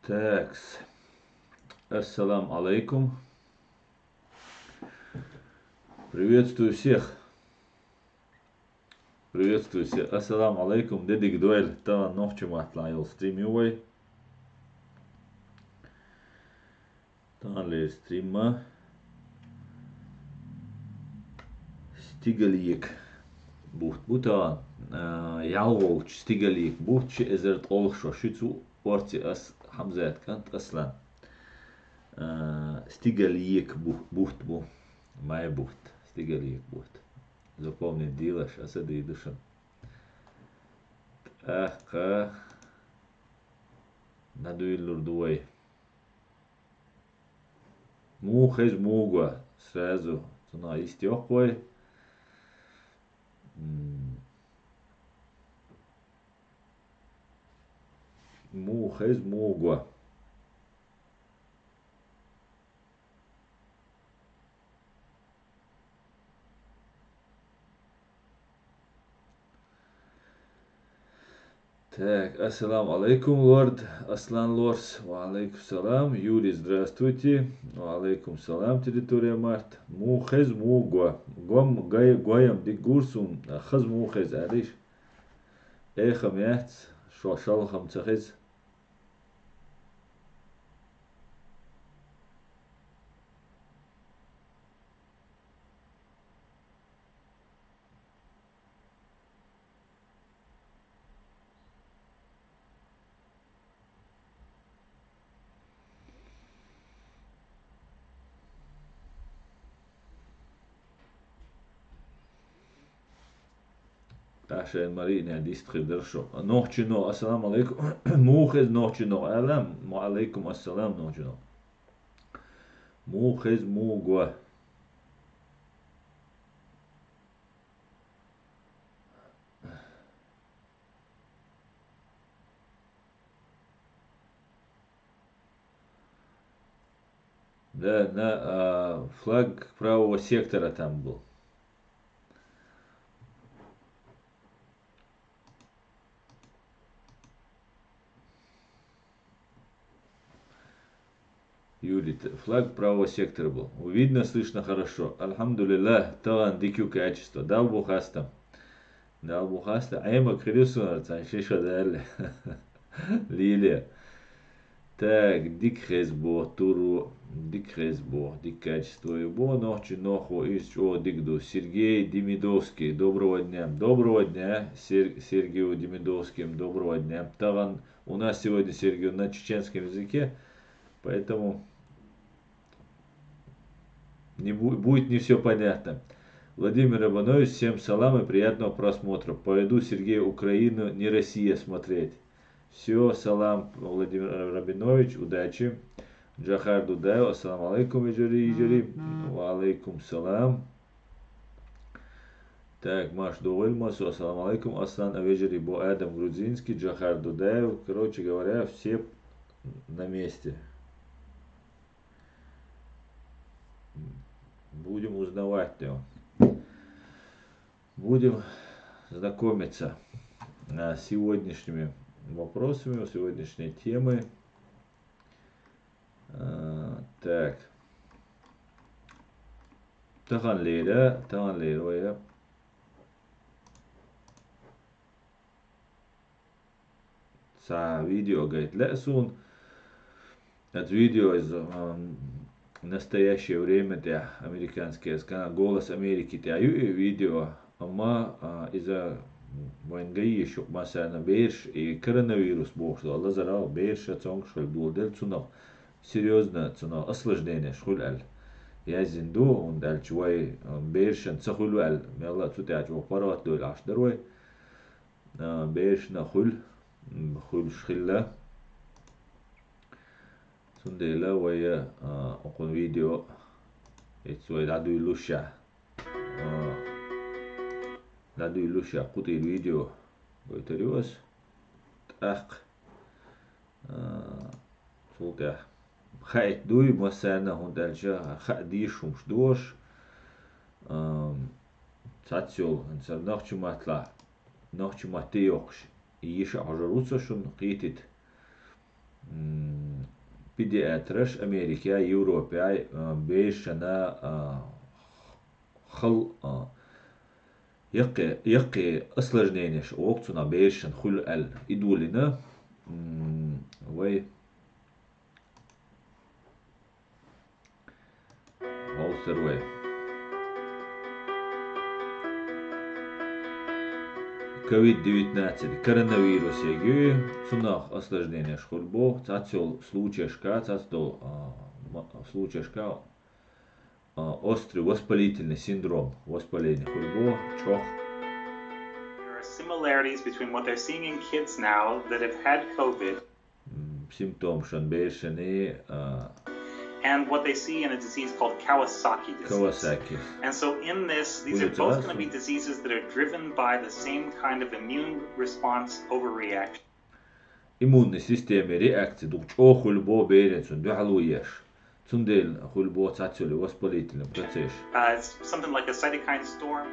Такс. Ассалам алейкум. Приветствую всех. Приветствую всех. Ассалам алейкум. Дедик дуэль. Та нохчу атлайыл стримювай. Та стрима. Стигалиек. Бухт бутан. Ялволч стигалиек. Бухт ши эзерт олшо. Шицу орти ас хамзат кант аслан. Стигалиек бухт бу. Май бухт. Стигалиек бухт. Запомни дилаш, асады душан. Ахка. Надуиллур дуэй. Мухез мугва. Сразу. Цуна истёквай. Мухез мугва. Так, ассалам алейкум, лорд Аслан Лорс. Валейкум салам. Юрий, здравствуйте. Валейкум салам, территория Март. Мухез мугва. Гом гоям дигурсун. Хаз мухез ариш. Эхам яц. Шалхам цахез. عشان مرينا ديستخي درشو نوحشنو السلام عليكم موخز نوحشنو ألم وعليكم السلام نوحشنو موخز موغوا Да, на флаг правого сектора там был. Юрий, флаг правого сектора был. Видно, слышно хорошо. Альхамдулиллах, талан дикю качество. Дал бухаста. Дал бухаста. Айма крюсунар, цаншиша дали. Лилия. Так, дик хезбо, туру, дик хезбо, дик качество его, ночи ноху из о дикду. Сергей Демидовский, доброго дня. Доброго дня, Сергею Демидовским, доброго дня. Таган, у нас сегодня Сергей на чеченском языке, поэтому будет не все понятно. Владимир Иванович, всем салам и приятного просмотра. Пойду Сергей Украину, не Россия смотреть. Все, салам, Владимир Рабинович, удачи. Джахар Дудаев, ассаламу алейкум, Иджари. Ва алейкум салам. Так, Маш Дуэльмасу, ассаламу алейкум, Аслан Аведжари, Бо Адам Грузинский, Джахар Дудаев. Короче говоря, все на месте. Будем узнавать его. Будем знакомиться с сегодняшними вопросами, сегодняшней темы. Так. Таган Лейра, видео говорит Лесун. Это видео из настоящее время для американские голос Америки тяю видео, ама из-за войны еще масса бейш и коронавирус бог что Allah зарал бейш цонг шел дулдел цунал серьезно цунал осложнение шхул аль я зинду он дал чуай бейш цахул аль мелла цутяч вапарат дол аш дорой бейш на хул шхилла سنديلا ويا أقول فيديو يتسوي لعدو يلوشا لعدو يلوشا قطي الفيديو بيتريوس تأخ صوتي خايت دوي مسانا هون دالجا خاديش ومش دوش تاتسيول انسان نوخشو ماتلا نوخشو ماتيوخش يش عجروسا شون قيتت pediatras Amerika, Европа بيشنا خل يقي أصل جنينش وقتنا بيشن خل إدولنا وي هوسر وي كوفيد 19 коронавирус يجي цунах осложнение шхульбо цацел случаешка цацдо случаешка острый воспалительный синдром воспаления хульбо чох. There are similarities between what they're seeing in kids now that have had COVID Симптом шанбешани and what they see in a disease called Kawasaki disease. Kawasaki. And so in this, these are both going to be diseases that are driven by the same kind of immune response overreaction. Иммунной системе реакции дуч о хульбо беренцун духалуеш. Цундел хульбо цацели воспалительный процесс. It's something like a cytokine storm.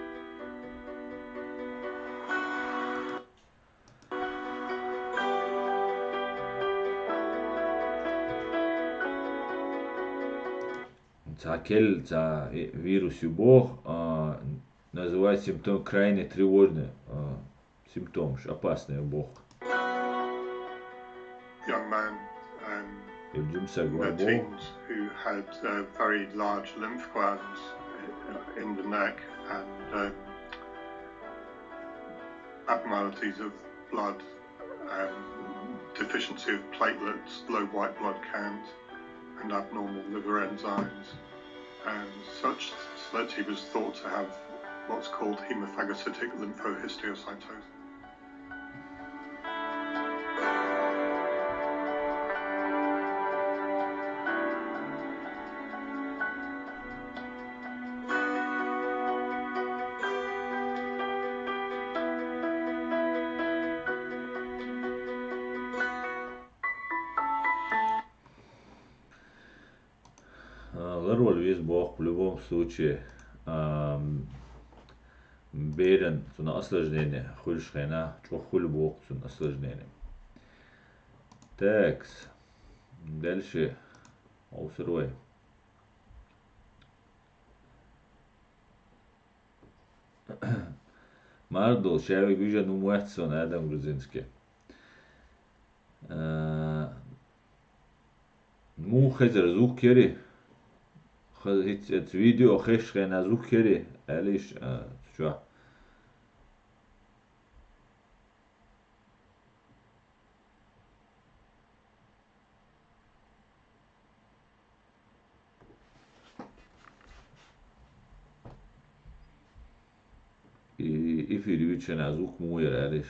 Цакель, вирус бог называют симптом крайне тревожный симптом, опасный бог. Young man in their teens who had very large lymph glands in the neck and abnormalities of blood, deficiency of platelets, low white blood count, and abnormal liver enzymes, and such that he was thought to have what's called hemophagocytic lymphohistiocytosis. Роль весь бог в любом случае берен на осложнение хульшхена чохуль бог на осложнение. Так, дальше аусерой. Мардол шавик вижен умуэтсон Адам Грузинский. Му хезер зук кери. Het video gisteren naar zoek keren, Alice, zo. If you reach naar zoek mooier, Alice.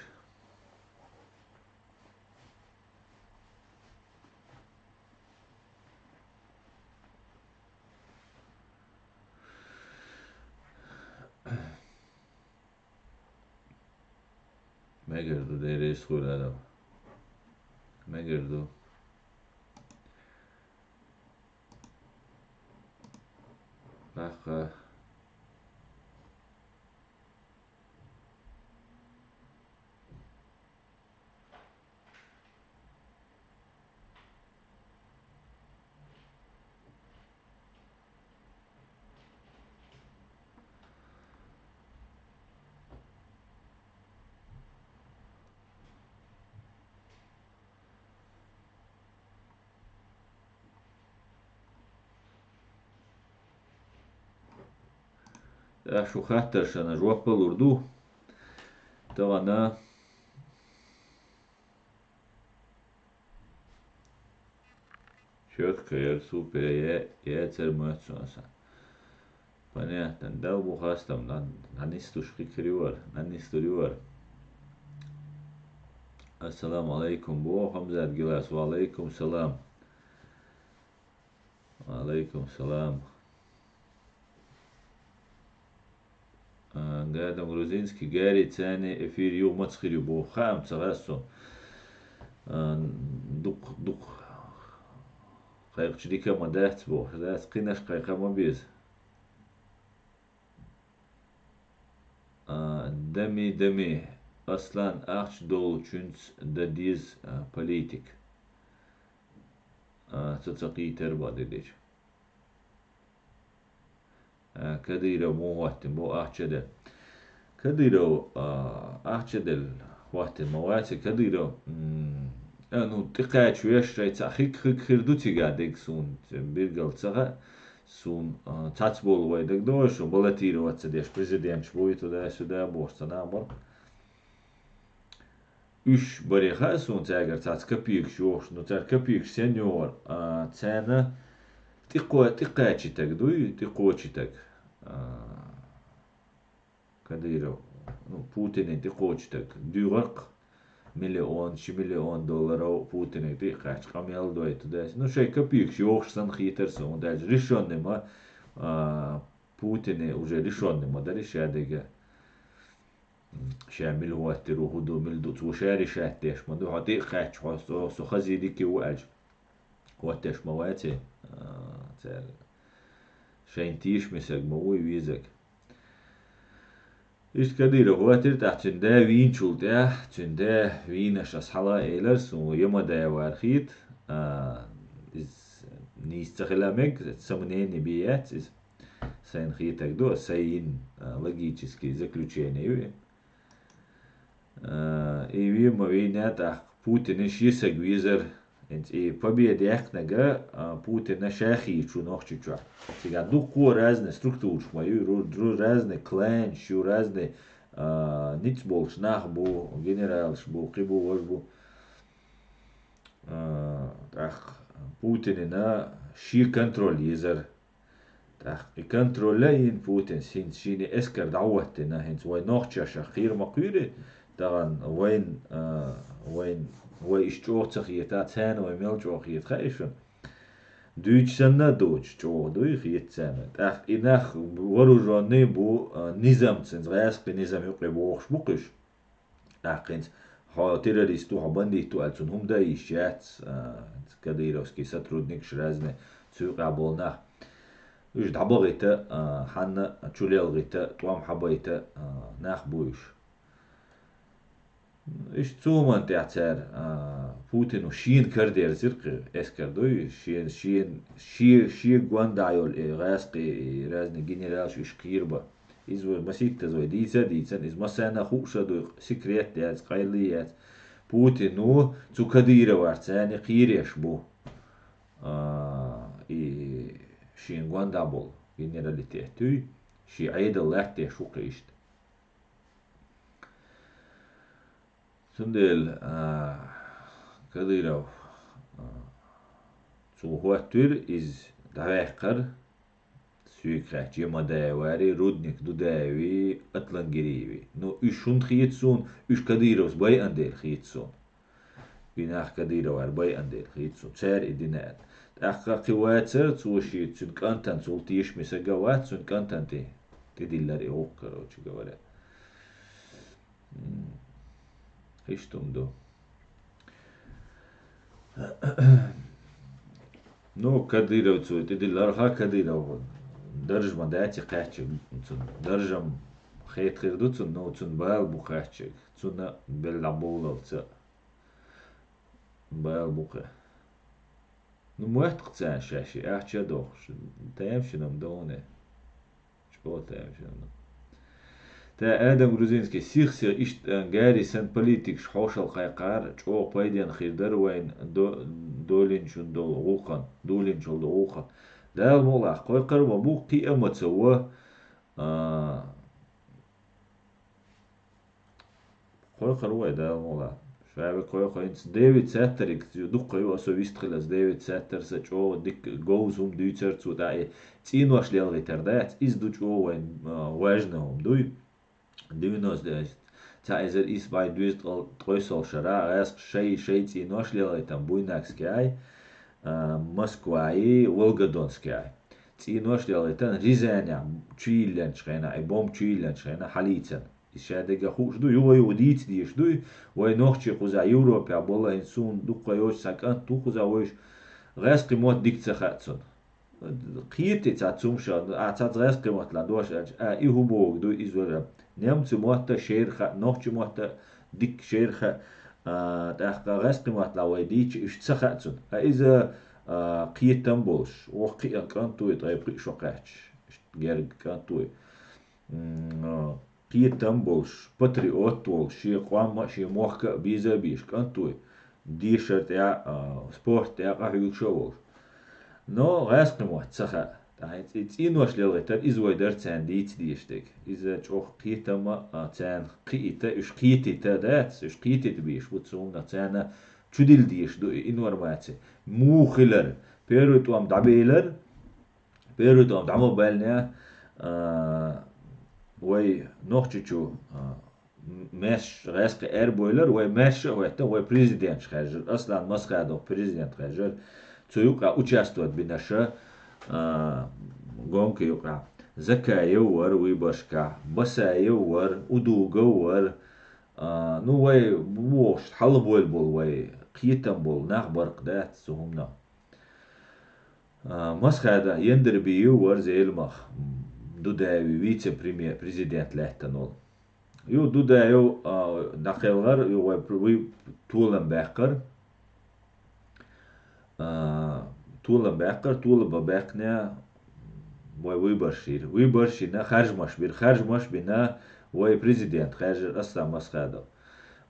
Megirdu de reis goed adam. Megirdu. Baka. شو خاطر شنا جواب بالوردو طبعا четко я супер я термоцонса понятно да бухастам на нистушки кривор на нистуривор ассаламу алейкум бо хамзат гилас ва алейкум салам алейкум салам قاعدة грузинский Гарри цены эфир ю мацхири бо хам царасо дук قایقچریکا مدت بو دست قینش قایقا ما بیز دمی اصلا اخش دول چونس ددیز politik تتقي تربى ديش كديرو مو وقت مو أحشد كديرو أحشد وقت مواتي كديرو أنو تقاعد شوية شريت أخيك خردوتي قاعدك سون بيرجل تسقى سون تاتبول ويدك دوش وبلاتيرو واتسديش بريزيدنت شويتو دا سودا بورسنا مر üç bariha sun tæger tats kapıyık şoş no tær kapıyık senior tæna tiqachitak duy tiqochitak kadiro Putin'in tiqochitak dürq milyon $2 milyon Putin'in tiqach qamyal doytu da no şey kapıyık şoşsan xitersin da rishonne ma Putin'e уже rishonne ma da rishadega شامل هو ترو هدو ملدو توشاري شاتيش مدو هدي خاتش سو خزي ديكي واج واتش مواتي تال شاينتيش مسك موي ويزك إيش كديره هو ترتاح تندا وين شولتا تندا وينش أصحلا إيلرس ويما دا وارخيت إز نيستخلامك تسمنين نبيات إز سين خيتك دو سين логически заключение и мовинят Путин шисаг визер и победы яхнага Путин шахи чу нохчича сега дуку разные структуры мою разные клан шу разные ницбол шнах бу генерал бу кибу вожбу ах Путин на ши контроль езер и контролين Путин سين شيني اسكر دعوتنا هنت وين نوخشا خير مقيري طبعا وين اشتوخ تخيتا تان ويميل جوخيت خايشن دوج سنة دوج جو دوي خيت سنة اخ انخ ورجاني بو نظام تنز غاسق نظام يقرب وخش بقش اخنت ها تيروريستو ها بانديتو التون هم دا يشات كديروسكي ساترودنيك شرازنه تسوق عبولناخ وش دعبغيتا حنا تشوليلغيتا توام حبيتا ناخ بوش إيش تومان تعتر بوتين وشين كردير زرق إسكردوي شين قوان دايول غاسقي رازن جنراش إيش كيربا إزو مسيت زوي ديسا إز مسانا خوشة دو سكريت ديز قايليات بوتين نو تو كديرة وارتاني قيريش بو شين قوان دابول جنراليتي شي عيد الله تيشو قيشت سندل كديرو سو هو تور إز دواقر سويكراج يما داواري رودنيك دو داوي أطلنجريوي نو إشون خيتسون إش كديروس باي أندير خيتسون بيناخ كديرو باي أندير خيتسون تسار إدينات أخا قواتر توشي تسون كانتان سولتيش مساقوات تسون كانتان تدلر إيوكر وشي قوالا خيشتم دو نو كديرو تسوي تدلر ها كديرو درج مداتي قاچك درجم خيط خيردو تسون نو تسون بال بو قاچك تسون بلعبولو تسون بال بوقه نو موحد قتسان شاشي احجا دوخش تايم شنم دونه شبو تايم شنم تا آدم грузинский سيخ إشت غاري سن بوليتيك شحوشل قايقار جو بايدين خيردر وين دولين شون دول غوقن دولين شول غوقن دال مولا قايقر وبو قيامة سوا قايقر وين دال مولا شعب قايقر إنس ديفيد ساتريك دوق يو أسو ويستخلص ديفيد ساتر سجو ديك جوزهم دويتر تو داي تين واش ليلغي تردات إز دو جو وين واجنهم دوي دينوس ده تايزر إس باي دويست ترويسول شرا غاس شي تين واش ليلغي تام بويناكس كاي موسكواي ولغادونسكاي تين واش ليلغي تان ريزانيا تشيلن شخينا اي بوم تشيلن شخينا حاليتن إشادة خوش دو يو ديت ديش دو وي نوخشي خوزا يوروبيا بولا إنسون دوقا يوش ساكان تو خوزا ويش غاس قيموت ديك تسخاتسون قيتي تاتسوم شاد أعتاد غاس قيموت لاندوش إيهو بوغ دو إزورا نيمتو موتا شيرخا نوخشي موتا ديك شيرخا تاخا غاس قيموت لاوي ديش إش تسخاتسون إذا قيتم بولش وقي كانتوي طيب قي شقاتش جرج كانتوي قيتم بولش باتريوت بولش شي قوام شي موخك بيزا بيش كانتوي ديشرت يا سبورت يا قهوي شو نو غاس قموت سخا إن واش لغتر إزوي در تان ديت ديشتك إذا تشوخ قيتم تان قيتا إش قيتي دات إش قيتي بيش بتصوم تان تشديل ديش دو إنور ماتي مو خلر بيرو توام دعبيلر بيرو توام دعمو بالنا وي نوختشو مش غاسق اير بويلر وي مش وي بريزيدنت خاجر اصلا مسخادو بريزيدنت خاجر تسويقا участвовать بنشا قومك يوقع زكا يور ويبشكا بسا يور ودوغا ور نو وي بوش حل بول وي قيتم بول نخبرق دات سهمنا مسخادا يندر بيو ور زي المخ دوداوي فيتسي بريمير بريزيدنت لهتنول يو دودايو نقلغر يو وي تولن باقر تولن باقر تول بباقنا وي برشينا خارج مش بينا وي بريزيدنت خارج اصلا مسخادا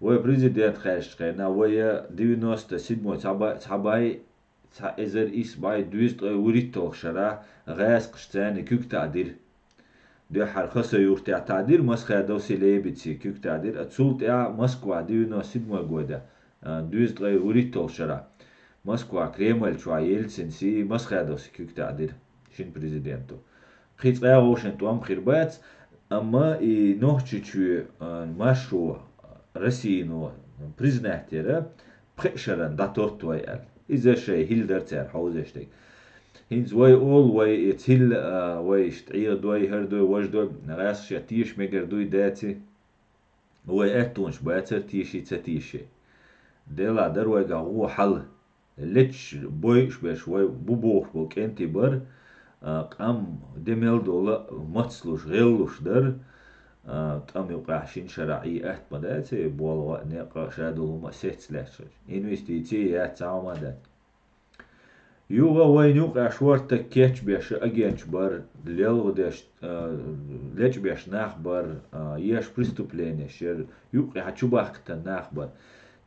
وي بريزيدنت خارج قينا وي 97 صحاباي ازر إيس باي دويست وريتوخ شرا غاس قشتاني كيك تعديل دو حرخصة يورتع تعديل مسخا دو سيلي بتسي كيك تعديل اتسولت يا مسكوا ديونا سيدمو قودا دويست وريتوخ شرا مسكوا كريمل شو يلسن سي مسخا دو سي كيك تعديل شين بريزيدنتو خيط غا وشن توام خربات اما اي نوحشي مشروع رسينو بريزناتيرا بخشرن داتورتو يال إذا شيء هيل درتر حوزشتك هينز واي أول واي يتهيل واي شتعير دوي هردوي وجدوي نغاس شتيش مجر دوي داتي واي أتونش باتر تيشي تتيشي ديلا در واي قاقو حل لتش بويش باش واي بوبوخ بوك انتي بر قام دميل دولا متسلوش غيلوش در تام يوقعشين شرعي أهت بداتي بولغا نيقا شادو ما سيتسلاش انوستيتي يا تعاما دات يوغا وين يوقع شورتا كيتش بيش اجينش بر ليلغ داش ليش بيش ناخبر ياش بريستوبليني شير يوقع تشوباختا ناخبر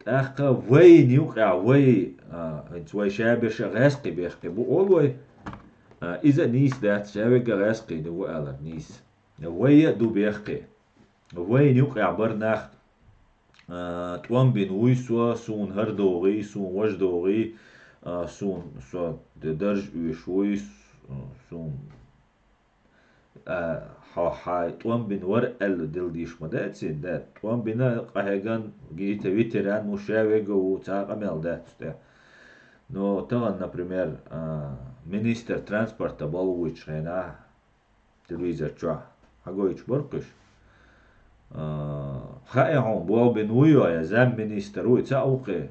تاخا وين يوقع وي انت وي شابش غاسقي بيخقي بو اول إذا نيس دات شابق غاسقي دو ألا نيس وي دو بيخقي وين يوقع برناخ توان بين ويسوا سون هردوغي سون وجدوغي سون سو درج ويشوي سون حا توان بين ور ال دل ديش مداتي دات توان بين قهجان جيت ويتران مشاوغ وتاقمل دات نو طبعا например министр транспорта болуич хена телевизор чо хагоич боркыш خائعون بوال بنويو يا زام مينيستر وي تاوقي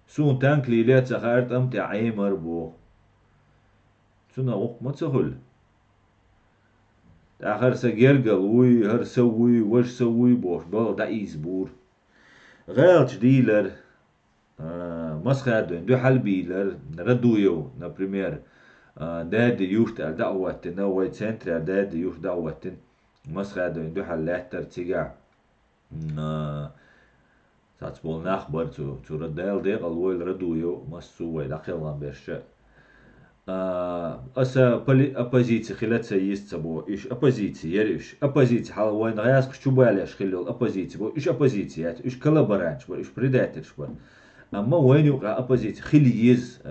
سون تانك ليلات سخارت امتي عيمر بو سونا وق ما تسهل اخر سجرجل وي هر سوي وش سوي بوش بل دا ايزبور غالش ديلر مسخادون دو حل بيلر ردويو например داد يوشت دعوة نوي سنتر داد يوش دعوة مسخادون دو حلات ترتيجا ساتبول نخبر تو ردال ديق الويل ردويو مسوي داخل بيش أسا أبوزيتي خلات سيست بو إيش أبوزيتي يريش أبوزيتي حال وين غياسك شو باليش خلول أبوزيتي بو إيش أبوزيتي يعني إيش كولابورانش بو إيش بريداترش بو أما وين يوقع أبوزيتي خليز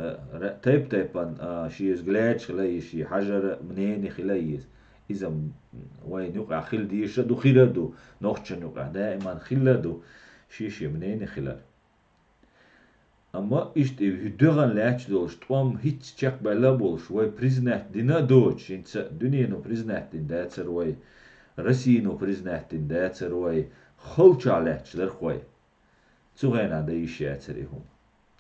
تايبان شيز جلاتش خلي شي حجر منين خليز إذا وين يوقع خل ديش دو خلادو نوختشن يوقع دائما خلادو شي منين خلال أما إشت هدوغان لاتش دولش توام هيت تشك بلا بولش وي بريزنات دينا دوتش إنت دنيا نو بريزنات دين داتر وي رسي نو بريزنات دين داتر وي خلش علاتش در خوي تغينا دا يشاتريهم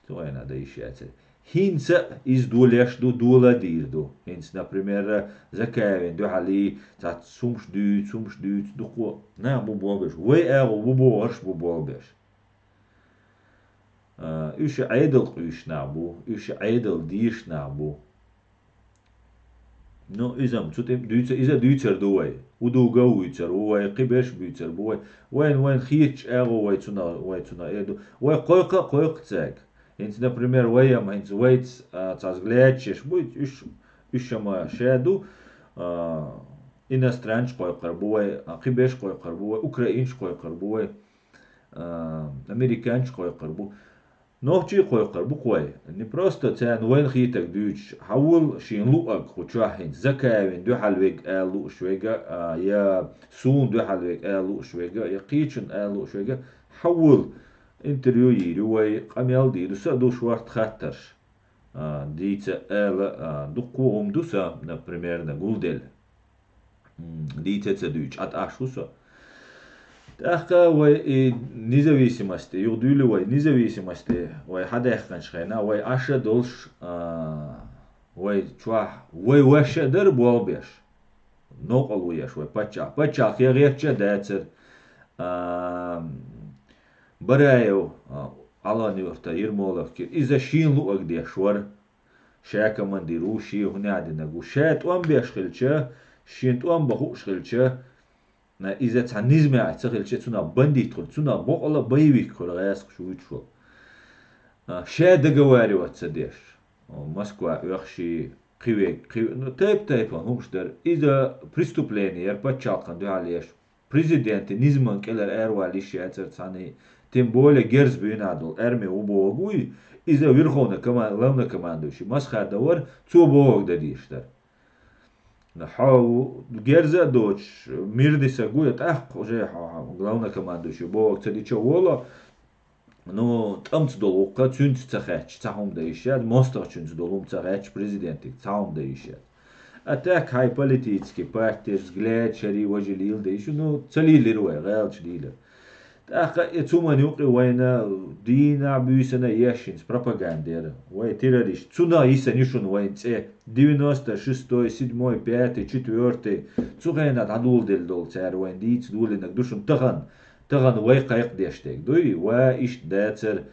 تغينا دا يشاتري هينس إز دولش دولا دير دو هينس например زكاوين دو حالي تات سومش دوت دو خو نا بو بولبش وي اغو بو بوش بو بولبش Üş aydıl uyuşna bu, üş aydıl diyişna bu. No izam tutem düyse iza düyser duway. Udu gawitser, uway qibesh büytser bu. Вайн хич эго вайцуна эду. Вай койка цек. Инц, например, ваям инц вайц цазглячеш будет ишама шеду иностранч койкар буай, qibesh койкар буай, украинч койкар буай, американч койкар бу. Нохчи койкар бу кой. Не просто цен вайн хитак дүйч. Хавул шин луак хочахин закавин дю халвек алу швега я сун дю халвек алу швега я qichin алу швега хавул интервью yiruway qamyal dirusa du шварт хаттарш. Дица ала дукуум дуса, например, на гулдел. Дица цедүйч от ашуса. Ахка вай независимости, юрдюли вай независимости, вай хадехкан шхайна, вай аша долш, вай чуах, вай ваша дар болбеш. Нокал уяш, вай пачах, я реча децер, бараев, алани варта Ермоловки, иза шин луак дешвар, шака мандиру, ши гуняди нагу, шат уам бешхилча, шин уам баху шхилча, إذا تعنيز ما أعتقد شيء تنا بندي تقول تنا بق الله بيويك كل غياس شو يشوف شاد جواري وتصديش موسكوا يخشي قوي تايب همش در إذا بريستوبليني يربطشالقن ده عليش بريزيدنت نيزمان كلر أروالي شيء تعني تيمبول جيرز بينادل أرمي وبوغوي إذا ويرخونه كمان لمنا كمان دوشي مسخر دور تو بوغ دديش در حاو جرزة دوش ميردسا قويت уже главное командующий бог цадича вола но тамц долука цунц цахач цахом да ишад мостер цунц долум цахач президентик цахом да ишад а так хай политический партия взгляд шари вожелил да еще ну цалили руай галч дилер так цума нюqi война дина бюсена яшинс пропагандера вой террорист цуна иса нишун войнце 96 7 5 4 цугайна адул дел дол цар войн диц дулинак душун таган вой кайк дештек дуй ва иш дацер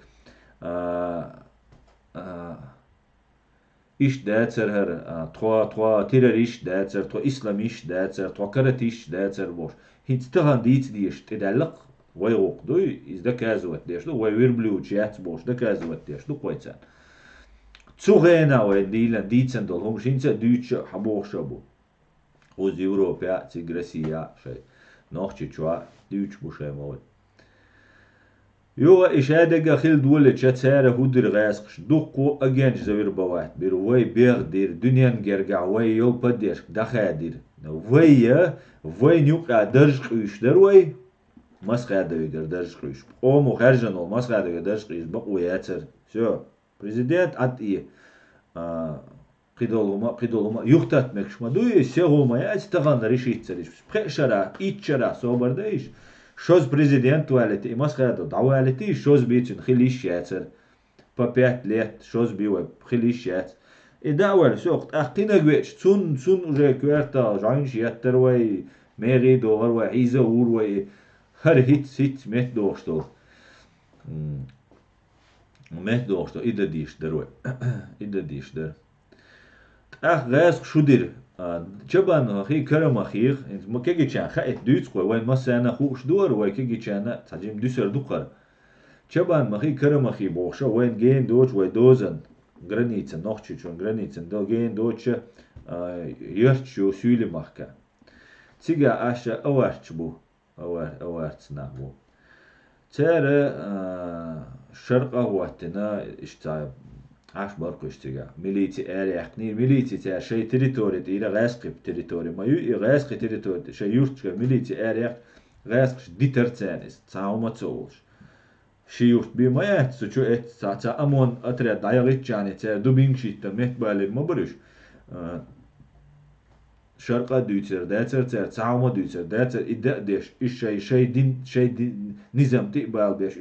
iş dağıtır her toa terörist dağıtır toa islamist dağıtır toa karatist dağıtır boş hiç tağan diye edelik vay okdu izde kazıvat diye şu vay verbliu chat boş da kazıvat diye şu koysan Zugena vay dilen dicen dol hom şinse Deutsche haboşa bu uz Avrupa Tigresia şey nohçi çua Deutsch bu şey mal يو إشادة خيل دولة شتسارة هودر غاسقش دقو أجانج زوير بواحد بير وي بيغ دير دنيا نجرجع وي يو بديش دخادير وي نيوقع درج قيش در وي مسخ هذا درج قيش أو مخرجن أو مسخ هذا درج قيش بقوا ياتر شو بريزيدنت أتيه قيدولما يختات مكشما دوي سيهوما يأتغان ريشيت سريش بخشرا إيتشرا صوبر دايش شوز президент والتي مسخ دعوالتي شوز بيتن خليش ياتر بابيات ليت شوز بيو خليش يات إدعوال سوقت أخينا جويش سون وجه كوارتا جاينش ياتر وي ميغي دوغر وي عيزة ور وي هر هيت ميت دوغشتو إدا ديش در وي إدا ديش در غاز شودير جبان خي كرم خير ما كيجي كان خايت دوت قوي وين ما سنه خوش دور وين كيجي كان تجيم دوسر دوقر جبان ما خي كرم خي بوخشه وين جين دوت وين دوزن граница нохчи чон граница до ген доч يرچو سويل مخكا تيجا اشا اوارچ بو اوارچ نابو تر شرق وقتنا اشتا عش برقش تيجا ميليتي اريحني ميليتي تا شي تريتوري ديرا غاسقي تريتوري ما غاسقي تريتوري شي يورچ ميليتي اريح غاسقش ديترتانس تاوما تولش شي يورت بي ما يحسو چو ات تا امون اتريد دايغيت يعني تا دوبين شيت مت بالي ما برش شرقا دوتر داتر تاوما دوتر داتر ادا ديش شي دين نظام تقبال بيش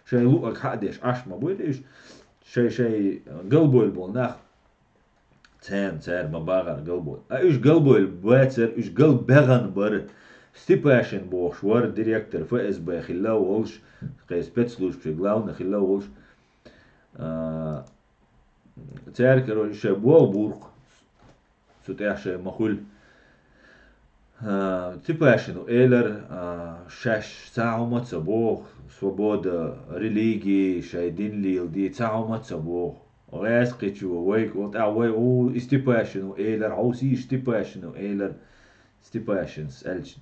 شي لوك حدش اش ما بودش شي قلبو البولناخ تان ما باغر قلبو ايش قلبو الباتر ايش قلب بغن بر ستيباشن بوش ور ديريكتور ФСБ خلاو ولش قيس بتسلوش بشي главный خلاو ولش царь, короче, Буалбург, сутяши махуль, типашину, элер, шаш, цаумаца Бог, свобода религии, шайдин лилди, цаумаца Бог. Раз кичу, вейк, вот, вей, истипашину, элер, ауси истипашину, элер, стипашинс, эльч.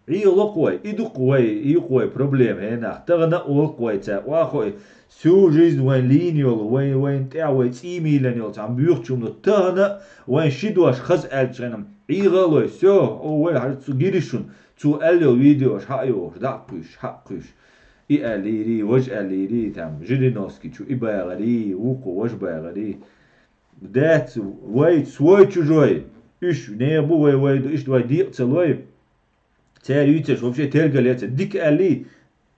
И локой, и кой проблем, хена, тагна олкой, ца, вахой, всю жизнь вайн линьол, вайн тяуай, цимиленьол, там бюрчум, но тагна, вайн шидуаш хаз эльченам, и галой, все, вай, харцу гиришун, цу эльо видеош, хайош, дакуш, и элири, вож элири, там, жириновский, чу, и байгари, уко, вож байгари, дать, вай, свой чужой, иш, не бу, вай, иш, вай, дик целой, царь Ютеш вообще тергалец, дик али,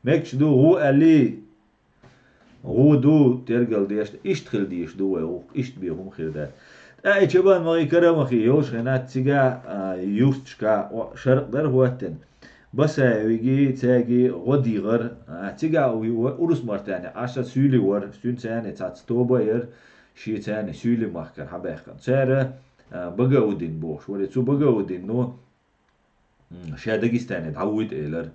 мекч ду, гу али, гу ду тергал деш, ишт хил деш ду, ишт би хум хил да. Ай чебан маги карамахи, йош хенат цига юстшка, шарк дар хуаттен. Баса виги цаги годигар, цига урус мартяне, аша сюли вар, сюн цяне цац тобайер, ши цяне сюли махкар хабайхан. Цара бagaудин бош, варе цу бagaудин но, شا داغستان تعود إلر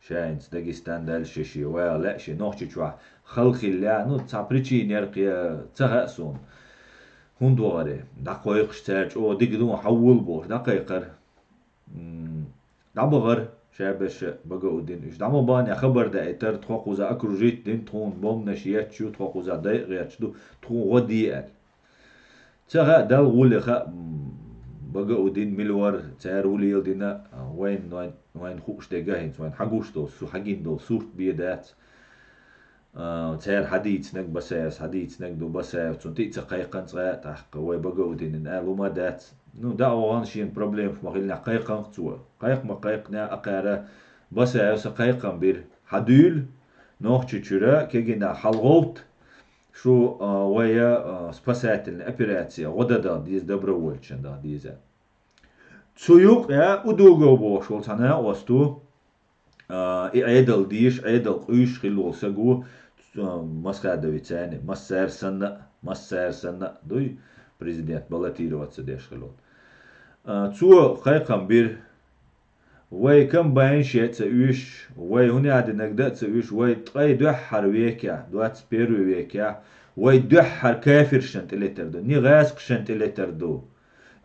شا داغستان دال شي ولا شي نوختي تشوا خلق الله نو تابريتشي نرقيا تغاسون هوندواري دقايق شتاج او ديغدو حول بور دقايقر دابغر شا باش بقودين ايش دامو بان خبر دا اتر تخوزا اكروجيت دين تون بوم نشيات شو تخوزا دايق شدو تخو غدي تغا دال غولخه بقودين ملور تارولي يلدينا وين خوش دقاهن وين حقوش دو سو حقين دو سورت بيدات تار حديث نك بساس حديث نك دو بساس تنتي تقيقن صغا تحق وي بقودين ان ما دات نو دا وان شين بروبليم في مخيلنا قيقن تو قيق ما قيقنا اقاره بساس قيقن بير حدول نوخ تشورا كيغنا حلغوت شو ويا спасательная операция غددا ديز добровольчен да диза цуюк я удуго бошол тана осту и айдал диш айдал уйш хилол сагу масхадовицане массерсана дуй президент баллотироваться дешхилол цу хайкам бир وي كم باين شيء تسويش وي هنا عاد نقدر تسويش وي تقي دحر ويكا دوات سبيرو ويكا وي دحر كافر شنت لتر دو ني غاسق شنت لتر دو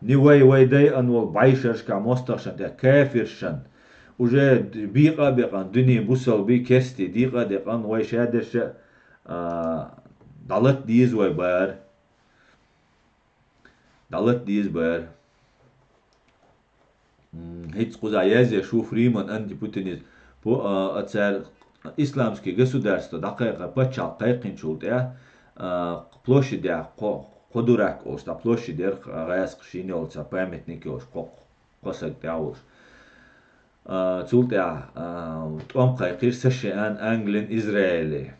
ني وي داي انول بايشرش كا مستر شنت كافر شن وجا بيقا دني بوصل بي كستي ديقا دقان وي شادش دالت ديز وي بار دالت ديز بار هيت قوزا يازي شوف ريمان أنتي بوتينيز بو أتسار إسلامسكي государство دقيقة بتشال قيقين شولتها площадь قدرك أوش تا площадь غايس قشيني أولتا памятники أوش قصك تاوش تولتها تقوم قيقير سشيان أنجلين إسرائيلي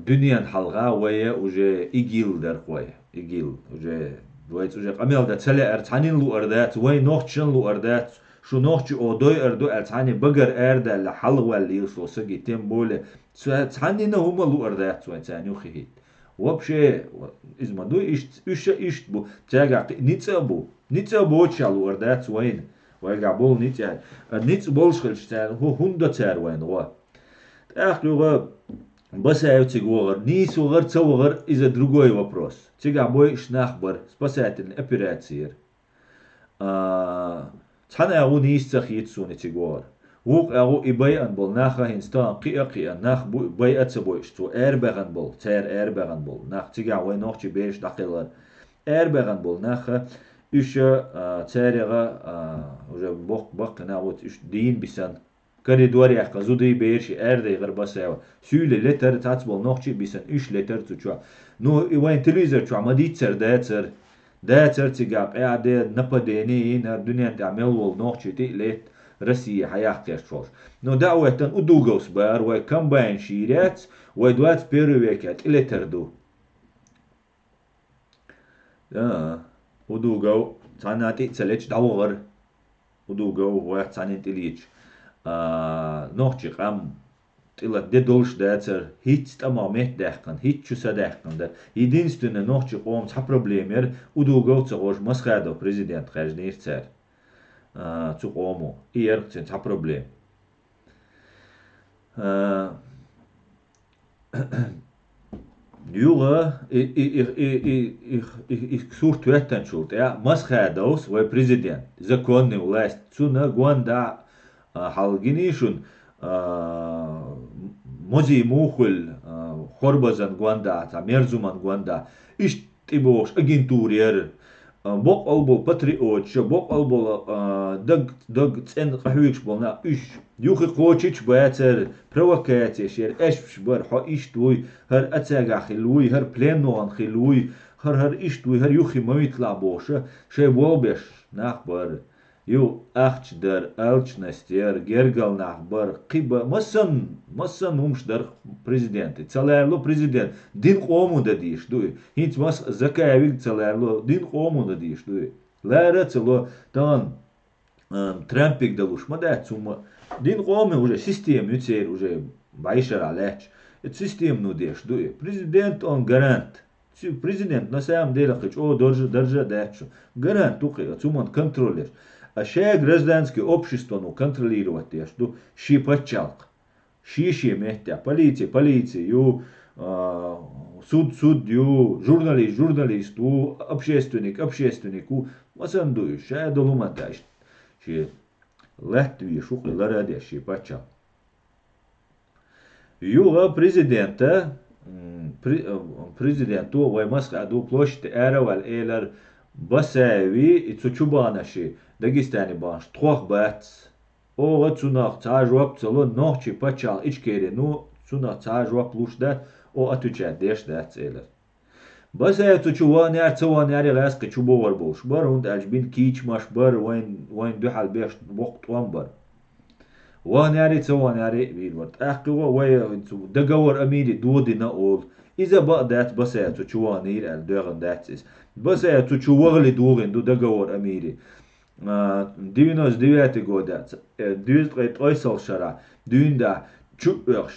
دنيا حلقة ويا وجه إيجيل در قوية إيجيل وجه دويت وجه قميل دا تسلي أرتانين لو أردات وين نوختشن لو أردات شو نوختش أودوي أردو أرتاني بقر أردا لحلقة اللي يوصل سجي تيم بولي تاني نهما لو أردات وين تاني وخيهيت وابشي إزما دو إشت بو تاقع نيتسا بو تشالو أردات وين ويقع بول نيتس بولشخلش تان هو هندا تار وين غوا تاخلو بس أيوتيغور نيسوغر تسوغر إذا другой вопрос تيجا بوي شناخبر спасательный операциер تحنا أغو نيستخيت سوني تيغور ووق أغو إبايان بول ناخا هنستان قيا ناخ باي أتسبوي اشتو إربغان بول تير إربغان بول ناخ تيجا وي نوخشي بيش دقيلر إربغان بول ناخا إش تيرغا وجا بق ناوت إش دين بسان كاريدوري أحقا زودي بيرشي أردي غرباساوا سيولي لتر تاتبول نوخشي بسان إش لتر تشوا نو وين تلويزر تشوا ما ديتسر داتر تيجا قاعدة نبديني إن الدنيا تعمل والنوخشي تقلت روسيا حيحكي شوش نو دعوة أدوغوس بار وكم باين شيرات ودوات بيرويكات إلي تردو أدوغو تاناتي تسليش دعوغر أدوغو ويحتاني تليش نوخشي قام тилат де долш дацер хит тамам дехкан хит чуса дехкан да единственное нохчи қом ца проблемер удуговца гош масхадо президент каждый царь цу қому и ерцен ца проблем Юга их сурт веттен шулт я масхадос вой президент законный власть цуна гуанда халгинишун мози мухул хорбазан гуанда та мерзуман гуанда иш тибош агентурьер бок албол патриот бок албол даг цен қахвикш болна иш юхи қочич бәтер провокация шер эш бар ха иш туй хар ацага хилуй хар пленуан хилуй хар иш туй хар юхи мавитла боша ше болбеш нах бар ю ахч дар алчнастер гергал нах бар қиба масан умш дар президент цалерло президент дин қому да диш дуй хинц мас закаявик цалерло дин қому да диш дуй лара цало тан Трампик далуш мада цума дин қому уже систем юцер уже байшар алеч это систем ну деш дуй президент он гарант президент на самом деле хоч о держа дачу гарант туқи цуман контролер а ше гражданское общество ну контролировать что ши подчалк ши мехтя полиция ю суд ю журналист у общественник у масанду ше долумата ши латвии шуқи лараде ши подчал ю президенту вай масхаду площадь эравал элер басави и цучубанаши Дагестани баш трох бац о цунах цажвап цало нохчи пачал ичкере ну цунах цажвап лушда о атуча деш да целер баса цучуван яр цуван яр гаск чубовар болш бар унд альбин кич маш бар вайн духал беш вقت وان бар وان яри цуван яри вирват ахқوا вай дагавар амири додина ол إذا بقدات بسا تشوان ير الدغن داتس بسا تشوغلي دوغن دو دغور أميري دينوس ديواتي غودات ديوز قيت أيسال شرا دين دا чупёрш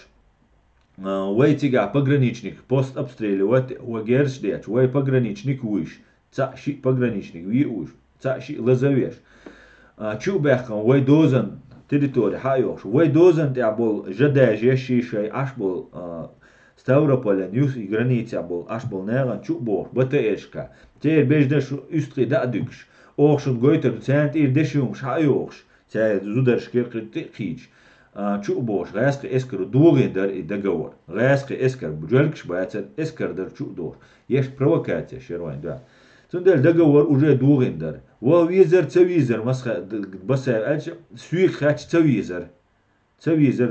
ويتيغا пограничник пост обстрели вагерш дяч вай пограничник уиш цаши пограничник ви уиш цаши лазавеш чубяхан вай дозан территория хайош вай дозан дябол жадажи шишай ашбол Ставрополя нюс и граница был аж был неран чубор БТшка теперь беждеш устри да дюкш оршун гойтер цент ир дешум шайорш цай зударшкер критич чубор раска эскер дугендер и договор раска эскер буджелкш бацет эскер дер чудор еш провокация шервайн да цундель договор уже дугендер во визер масха баса ач суик хач цавизер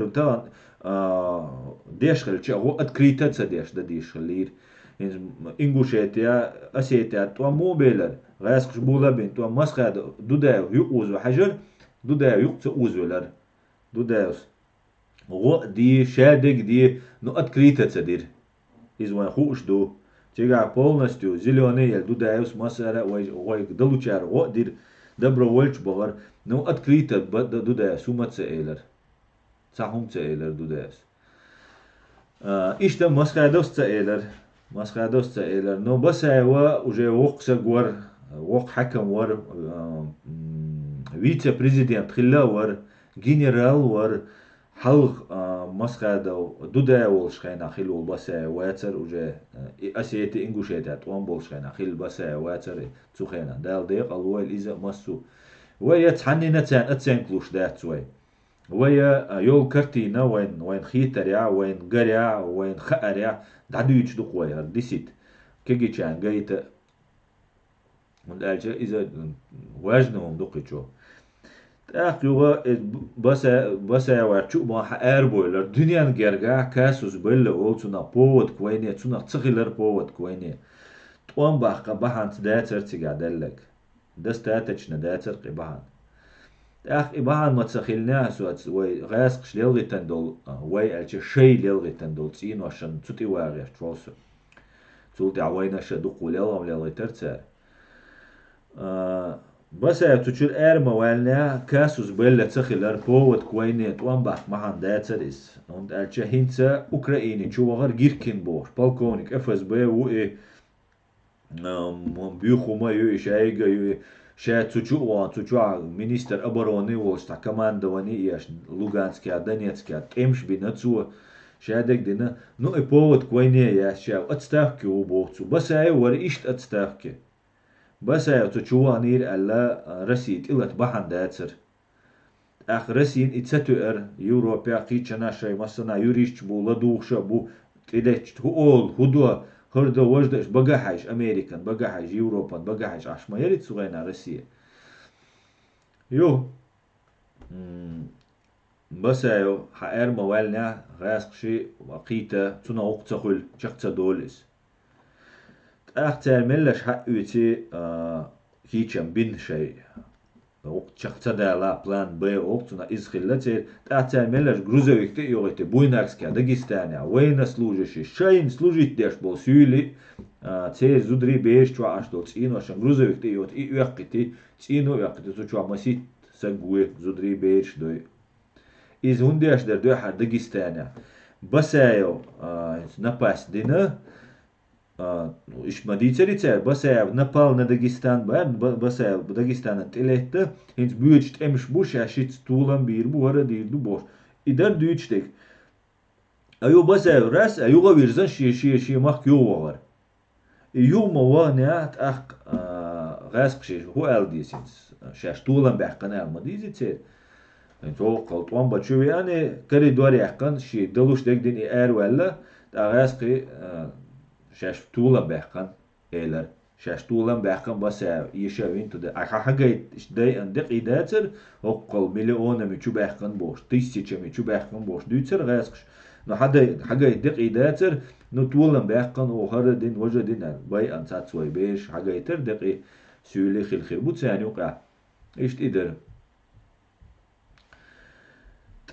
там дешхел чего открыто цадеш да дешхелир ингушетия осетия то мобилер раск була бин то масхад дуда юуз حجر дуда юкца узвелер дудас го ди шадек ди ну открыто цадир изван хуш до тега полностью зеленый дудас масара ой долучар го дир добровольч багар ну открыто дуда сумаца элер цахум цаэлер дудас ишта масхадос цаэлер но басаева уже вокса гвар вок хакам вар вице-президент хилла вар генерал вар халх масхадо дудая волшхайна хилул басаева цар уже асиети ингушетят он болшхайна хил басаева цар цухайна дал дек алвал иза массу ويا تحنينا تان اتسان كلوش دات شوي ويا يول كرتينا وين خيتريا وين قريا وين خأريا دعدو يجدق ويا ديسيت كيجي كان جايت من الأجل إذا واجنهم دقيتشو تأخذوا بس يا ورشوا ما حاربوا الدنيا نجرجع كاسوس بيل أولتنا بود كويني تنا تغير بود كويني توان بحق بحنت داتر تجادلك دستاتشنا داتر قبحان أخ إبحان ما تسخيلنا سوات وي غاسق شليلغي تندول وي ألش شيء ليلغي تندول تين وشان تطي واغيش تروسو تولتي عوينا شدوق وليلغم ليلغي ترتسار بس تشيل ارما والنا كاسوس بيلا تخيلر بوت كوينيت وانباح محن داتسريس und alce hinza Ukraini чувагар гиркин бор полковник ФСБ уи бюхума ю шайга ю ша цучуа цучуа министр обороны волста командование яш Луганский Донецкий темш бинацу шадек дина ну и повод квайне я ша отставки у бовцу басай вар ишт отставки басай цучуа нир алла رسيت إلت بحن داتسر أخ رسين إتستؤر يوروبيا قيتشنا شيء مثلا يوريش بو لدوخشا بو تدش هول هدوء هردا وجدش بقاحش أمريكان بقاحش يوروبان بقاحش عش ما يريد سوينا روسيا يو بس يو حقر موالنا غاسق شيء وقيتا تنا وقت خل شخص دولس أختار ملش حق يتي هيتشم بين شيء وقت شخص دالا بلان بي وقتنا إزخلتي تأتي ملش грузовик يوغيتي بويناكسكا داغستانيا وين служащий شاين служить деш бол сюли цер зудри беш чва аштол цину ашан грузовик ти йот и уяқити цину уяқити су чва масит сагуе зудри беш дой из хундеш дер дойха дагестания басайо напасть дина إيش مديتري تاع بسا نابال نداغستان بسا داغستان تلهت هنت بيوتشت امش بوش عشيت طولن بير بو ورا ديردو بوش إدار دويتشتك أيو بسا راس أيو غويرزن شي مخ يو وغر يو موانيات أخ غاسق شي هو ألديسينس شاش طولن بحقنا المديزي تاع انتو قلطوان باتشوي يعني كري دوري حقن شي دلوش ديك دين إير ولا غاسقي شاش طولا بحقن إيلر شاش طولا بحقن بس يشاوين تدا حاجة داي عندك إداتر وقل مليون ميشو بحقن بوش تيسيتش ميشو بحقن بوش دوتر غاسقش نو حاجة يدق إداتر نو طولا بحقن وهذا دين وجه دين باي أنسات سوي بيش حاجة يتر دقي سولي خيل بوتساني وقع إيش تقدر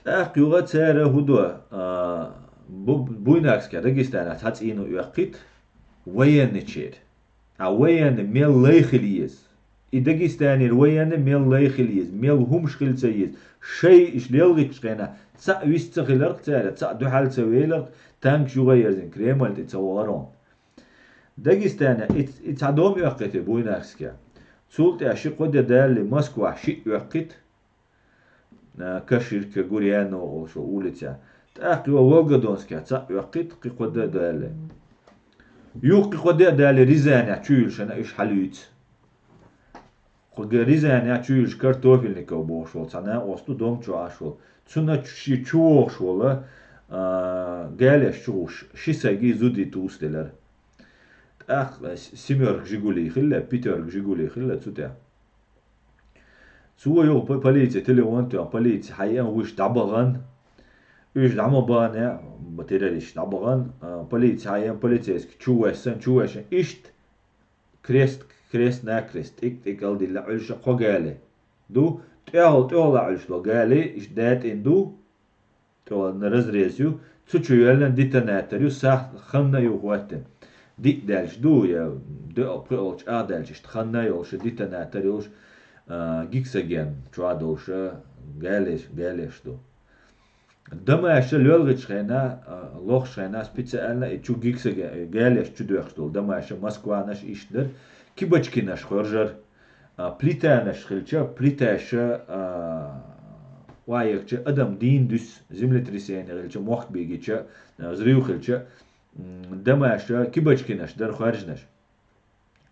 تأقيوغا تسارة هدوء بويناكس كداغستان تاتينو يقيت وين نشير وين ميل ليخليز إداغستاني وين ميل ليخليز ميل همش خلتيز شيء إش ليلغيش قينا تسا ويستغلق تارا تسا دو حال تسويلق تانك شغيرزن كريمال تتسوارون داغستان اتعدوم يقيت بويناكس كا سولت عشي قد دال موسكو عشي يقيت كشركة غوريانو شو أولتها تأقي ووغدونسكا تا يقيت قي قد دال يوقي قد دال ريزانيا تشيل شنا إيش حلوت قد ريزانيا تشيل كارتوفيل نيكو بوشول تنا وستو دوم تشواشول تسنا تشي تشوشول قالش تشوش شيساجي زودي توستلر أخ سيمير جيغولي خلا بيتر جيغولي خلا تسوتا سو يو باليتي تليوانتو باليتي حيان وش دعبغان وش دعمبان بتيرليش دعبغان باليتي حيان باليتيسك تشواشن إشت كريست ناكريست إك الدي لعلش قوغالي دو تقول لعلش لقالي إش دات إندو تقول نرزريزيو تشو يلن ديتناتر يو ساخ خمنا يو هواتن دي دالش دو يا دو أبقلش دالش تخنا يولش ديتناتر يولش جيكساجين تشوادوش قالش دو دما أشل يلغش خينا لوخ خينا سبيتسالنا تشو جيكساجين قالش تدوخش دول دما أشل موسكوا نش إشدر كيبتشكي نش خرجر بليتا نش خلشة بليتاش وايكش أدم دين دوس زملتريسين خلشة موخت بيجيش زريو خلشة دما أشل كيبتشكي نش در خارج نش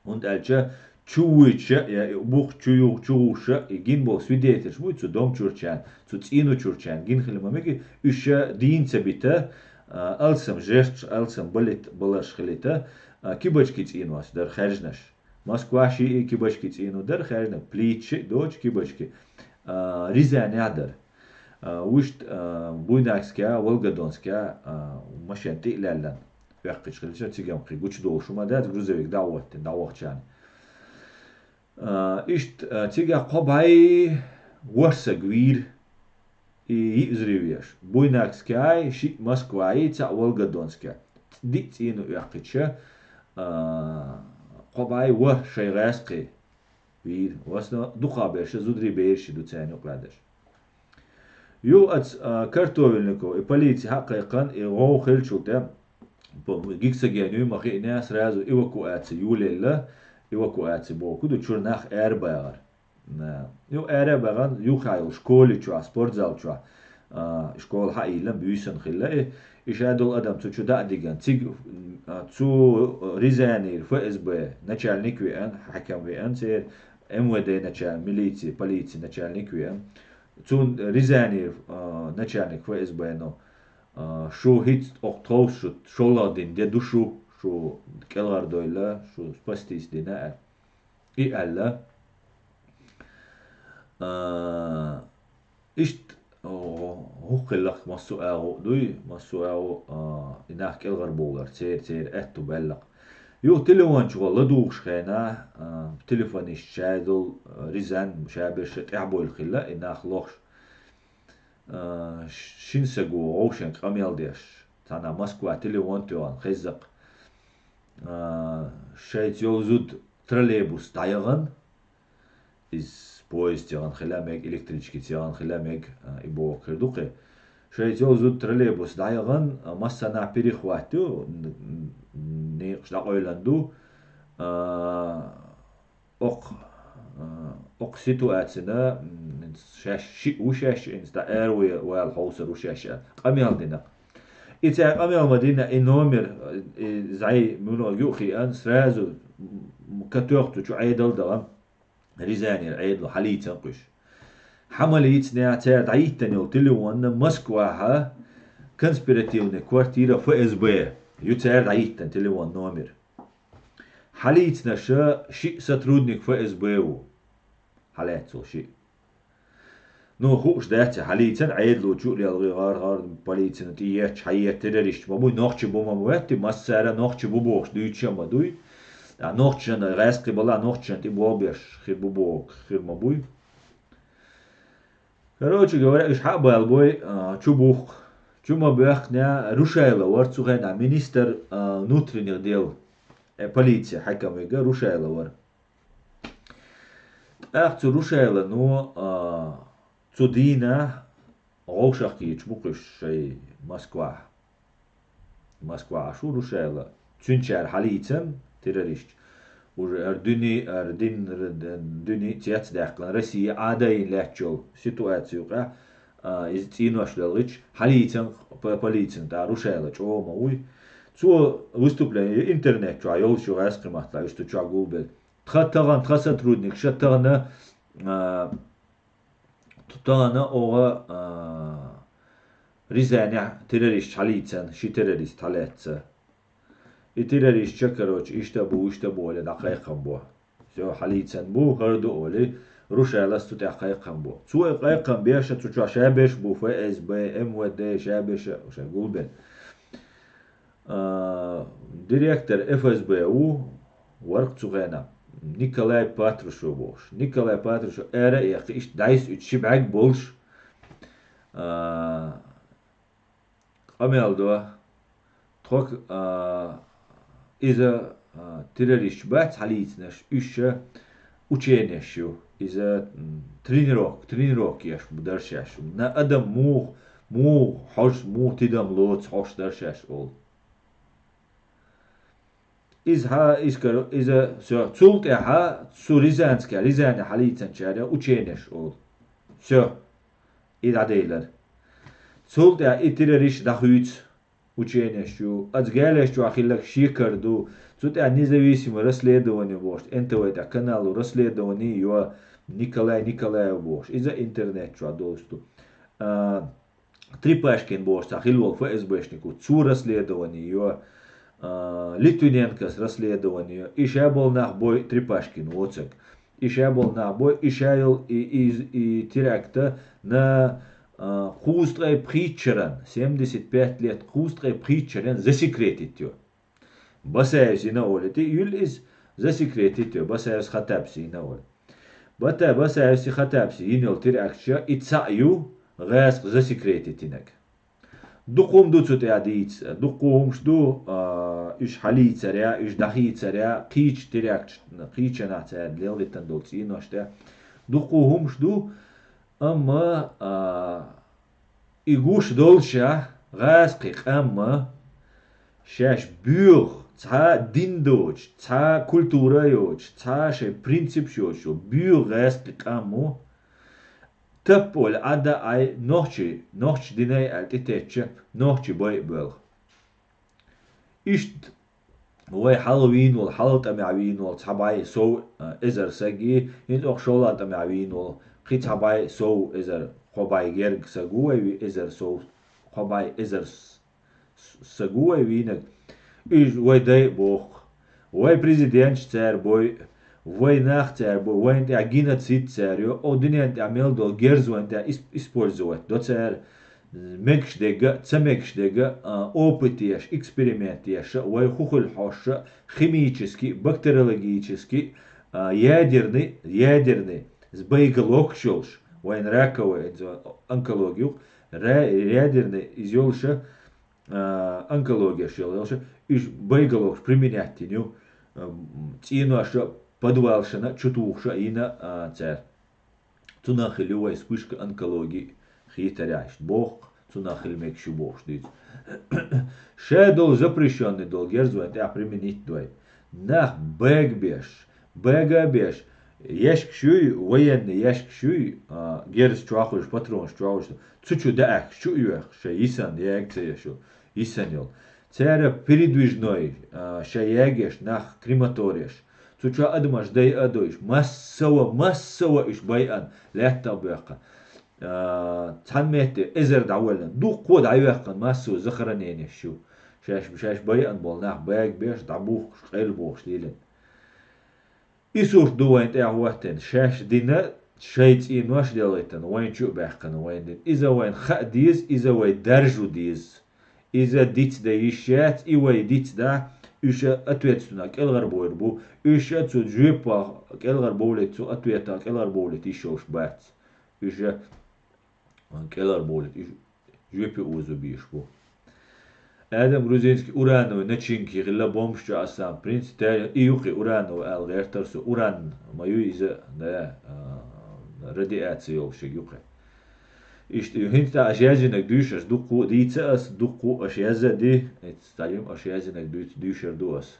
und alcha чууча я бух чуюша гин бо свидетель шмуй цу дом чурчан цу цину чурчан гин хлемамеги үша динца бита алсам жест алсам болит балаш хлита кибачки цинвас дар харжнаш москваши кибачки цину дар харжна пличи доч кибачки ризан ядар وشت بويناكسكا волгодонска машин تقلالن يقش خلشة تيجام قي قوش دوشو ما دات грузовик دعوت يعني إشت تيجا قبعي ورسا قوير يزريويش بويناكسكاي شي موسكواي تا волгодонска دي تينو يقشة قبعي ور شي غاسقي bir vasna duqabeş zudri beşi duçani qladış yu at kartovelniko и полиция haqiqan go xelçuta giksa genu maxi nas razu evakuatsiya yulella evakuatsiya bo kudu churnaq erbagar yu erbagan yu khayl şkoli çu sportzal çu şkol hayla büyüsün xilla işadol adam çu da digan tig çu Рязани ФСБ начальник ВН حكم ВН سير МВД начальник милиции полиции начальник ВН çu Рязани начальник ФСБ no şu hiç oktov şu şoladin de duşu şu kelardoyla şu spastis dine i alla işte huqillaq massu'agu duy massu'agu inak kelgarbolar ser ettu bellaq yu telefon çuğalla duğuşxena telefon işçaydıl Rizan şabeş ta'bul khilla inak lox şinsegu ocean qamyaldish tana Moskva telefon tuan xizzaq şayt yolzud trolleybus dayağın iz poyezd yagan xilamek elektrichki yagan xilamek ibo qirduqi şayt yolzud trolleybus dayağın massana перехвату ne qlaqoylandu ok situatsiyada وشاش insta erwe wal hauser وشاش قميال دينا إذا قميال مدينة إنومر زي منو يوخي أن سرازو كتوقتو شو عيدل دغم ريزاني عيدل حليت نقش حمليت نعتاد عيتني وتلي وانا مسكواها كونسبيراتيفني كوارتيرا FSB يتعاد عيتن تلي وان نومر حليتنا شيء сотрудник FSB حالاتو شيء نو خوش دهت حليتن عيدلو جوري الغار полиция تيات حيات تدريش ما بو نوخش بو ما بوتي مسارا نوخش بو بوخ دويتشا ما دوي نوخشن راسقي بلا نوخشن تي بوبيش خير بو بوك خير ما بوي короче говоря ايش حابه البوي чу бух чу ما بيخنا رушайла ورцугена министр внутренних дел полиция حكميга رушайла вор اخцу رушайла но Цудина غوشاقي تشبوقش شيء Москва شو رشالة تنشر حاليا تيروريست أردني تيات داخل روسيا عادي لاتشول سيتواتيو قا إزتينوش للغش حاليا полиция تا رشالة شو موي شو выступление интернет شو عيول شو غاس قيمة لا يشتو شو جوجل تخطرن تخصصرودنيك شترنا Tutana oğa Рязани terörist حاليا شي terörist حالاتsa terörist çakaroç işte bu öyle dakikam bu so حاليا bu hardo öyle Rusyalas tut dakikam bu su dakikam beşe tuça şabeş bu FSB MVD şabeş şey gulben direktör FSB u varq çuğena Николай Патрушев бош. Николай Патрушев эра яхи иш дайс үтшибак болш. Амелдо трок иза террорист бат халитнаш үше ученешу. Иза тренировок яш даршаш. На адам му хош му тидам лоц хош даршаш ол. إذا سولت إحا سو ريزاني حاليا شارع وتشينش أول سو إذا ديلر سولت إحا إتريش دخويت وتشينش شو أتجالش شو أخيلك شيكر دو سولت إحا نزويسيم رسليدوني بوش أنت ويدا كانال رسليدوني يو نيكولاي بوش إذا إنترنت شو دوستو трипашкин бош أخيلو ФСБшнику цу رسليدوني يو Литвиненкос расследование, иша был нахбой Трипашкин, воцек, иша был нахбой, ишаил и теракта на хустрой притчеран, 75 лет хустрой притчеран засекретит ее. Басаевс и на оле, ты юль из засекретит ее, Басаевс хатапси и на оле. Басаевс и хатапси, инел теракча, и цаю, гаск засекретит инак. دقوم دو تسوت عديت دقوم شدو إيش حلي تريا إيش دخي تريا قيش تريا قيش أنا تعد ليلة تندوتين واشتا دقوهم شدو أما إيجوش دولشة غاسقيق أما شاش بيوغ تا دين دوج تا كولتورا يوج تا شي برينسيب شو بيوغ غاسقيق أمو تبول عدا أي نوحش ديناي التتاتش نوحش باي بلغ إشت وي حلوين والحلط أمعوين والتحباي سو إزر ساقي إنت أخشولات أمعوين والقي تحباي سو إزر خباي جيرج ساقوي إزر سو خباي إزر ساقوي وينك إيش وي داي بوخ وي بريزيدنت تار بوي وي ناخ تار بوي وي انت عجينة سيت تاريو أو دنيا انت عمل دول جيرزو انت использовать دو تار مكش ديجا تسمكش ديجا опытيش экспериментيش وي خوخل حوش химический бактериологический ядерный сбейгалок шолш وين раковый онкологию ядерный изёлша онкология шелша иш бейгалок применять ню тиноша подвалшина чутухша ина цер тунахилюва вспышка онкологии хитаряш бог тунахилмек шубох штит шедол запрещенный дол герзует а применить двой нах бегбеш яшкшуй военный яшкшуй герз чуахуш патрон чуахуш цучу даак шуюх ше исан ягце шу исанел цера передвижной шаягеш нах крематориеш цуча адмаш дай адоиш массово иш байан лятта бяка تحميت إزر دعولا دو قود عيوقا ماسو زخرانين شو شاش بايان بولناخ بايك بيش دعبوخ قلبوخ ليلن إسوش دوين تعواتن شاش دينا شايت إين واش دياليتن وين شو باقن وين دين إذا وين خا ديز إذا وين درجو ديز إذا ديت دا يشات إيوي ديت دا إيشا أتويتسونا كيل غربوير بو إيشا تسو جيبا كيل غربولي تسو أتويتا كيل غربولي تيشوش بات إيشا كيلر بولت جوبي اوزو بيشبو ادم грузинский урановый начинки غلا бомбш асам принц та июхи урановый ал гертарсу уран мою из да радиация ёлши юхи ишт хинта ажязинак душаш дуку дицас дуку ажяза ди сталим ажязинак душар дуас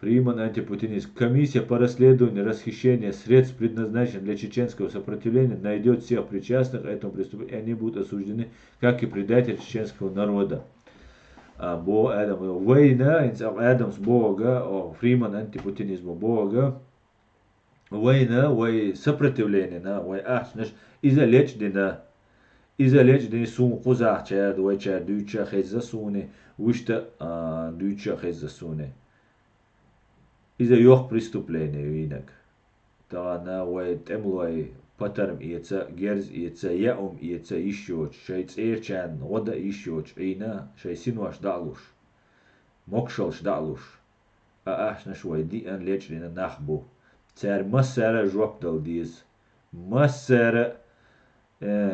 Фриман антипутинист. Комиссия по расследованию расхищения средств, предназначенных для чеченского сопротивления, найдет всех причастных к этому преступлению, и они будут осуждены, как и предатели чеченского народа. Бо Адам война, Адамс Бога, Фриман антипутинизму Бога, война, вой сопротивление, вой ахнаш, изолечдена сум кузах чад, вой чад дюча хезасуне, вишта дюча хезасуне. إذا يوخ преступление وينك تانا ويت أملوي باترم إيتsa جرز إيتsa يأم إيتsa يشوش شيء إيرشان ودا يشوش إينا شيء سينواش دعلوش مكشلش دعلوش أحنا شوي دي أن ليش لنا نخبو تار مسارة جواب دل ديز مسارة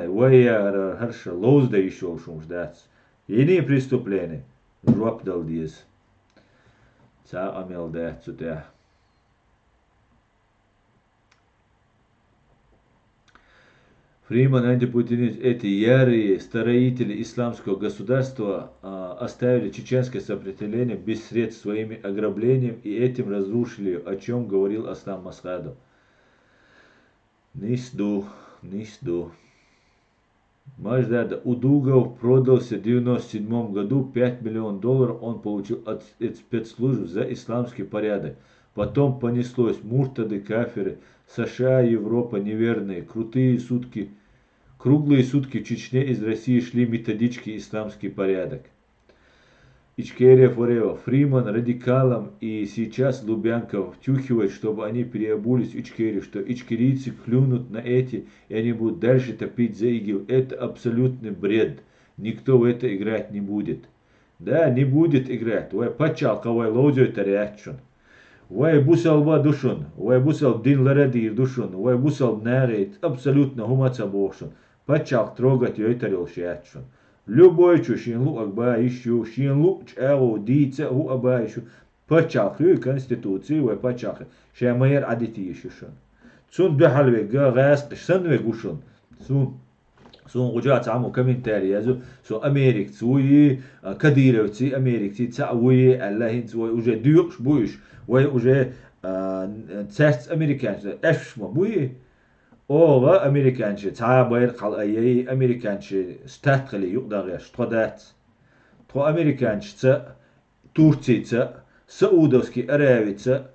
ويا هرش لوز دا يشوش مش داتس يني преступление جواب دل ديز Ca amel da цутя. Фриман антипутинист. Эти ярые строители исламского государства оставили чеченское сопротивление без средств своими ограблениями и этим разрушили, о чем говорил Аслам Масхадов. Нисду. Маждада Удугов продался в 1997 году, $5 миллионов он получил от спецслужб за исламский порядок. Потом понеслось муртады, кафиры, США, Европа, неверные, круглые сутки в Чечне из России шли методички исламский порядок. Ичкерия Форева, Фриман радикалам и сейчас Лубянков втюхивает, чтобы они переобулись в Ичкерию, что ичкерийцы клюнут на эти, и они будут дальше топить за ИГИЛ. Это абсолютный бред. Никто в это играть не будет. Да, не будет играть. Ой, пачалка, ой, лоудио это реакшн. Ой, бусал ва душун. Ой, бусал дин ларадир душун. Ой, бусал нарейт. Абсолютно гумаца бошун. Пачалк трогать ой тарил шиатшун. Любой чу шинлу акба ищу, шинлу чау дица у аба ищу. Пачалхы конституции вай пачалхы. Шамайер адити ищушон. Цун бехалве гас санве гушон. Сун гужат عمو كومنتاري يازو سو أمريك تسوي كديرة تسي أمريك تسوي الله تسوي وجا ديوش بويش وجا تساس أمريكان إيش ما بوي أو أمريكان تا باير قال أي أمريكان ستات خلي يقدر يش تقدات تو أمريكان تا تورتي تا سعودوسكي أراوي تا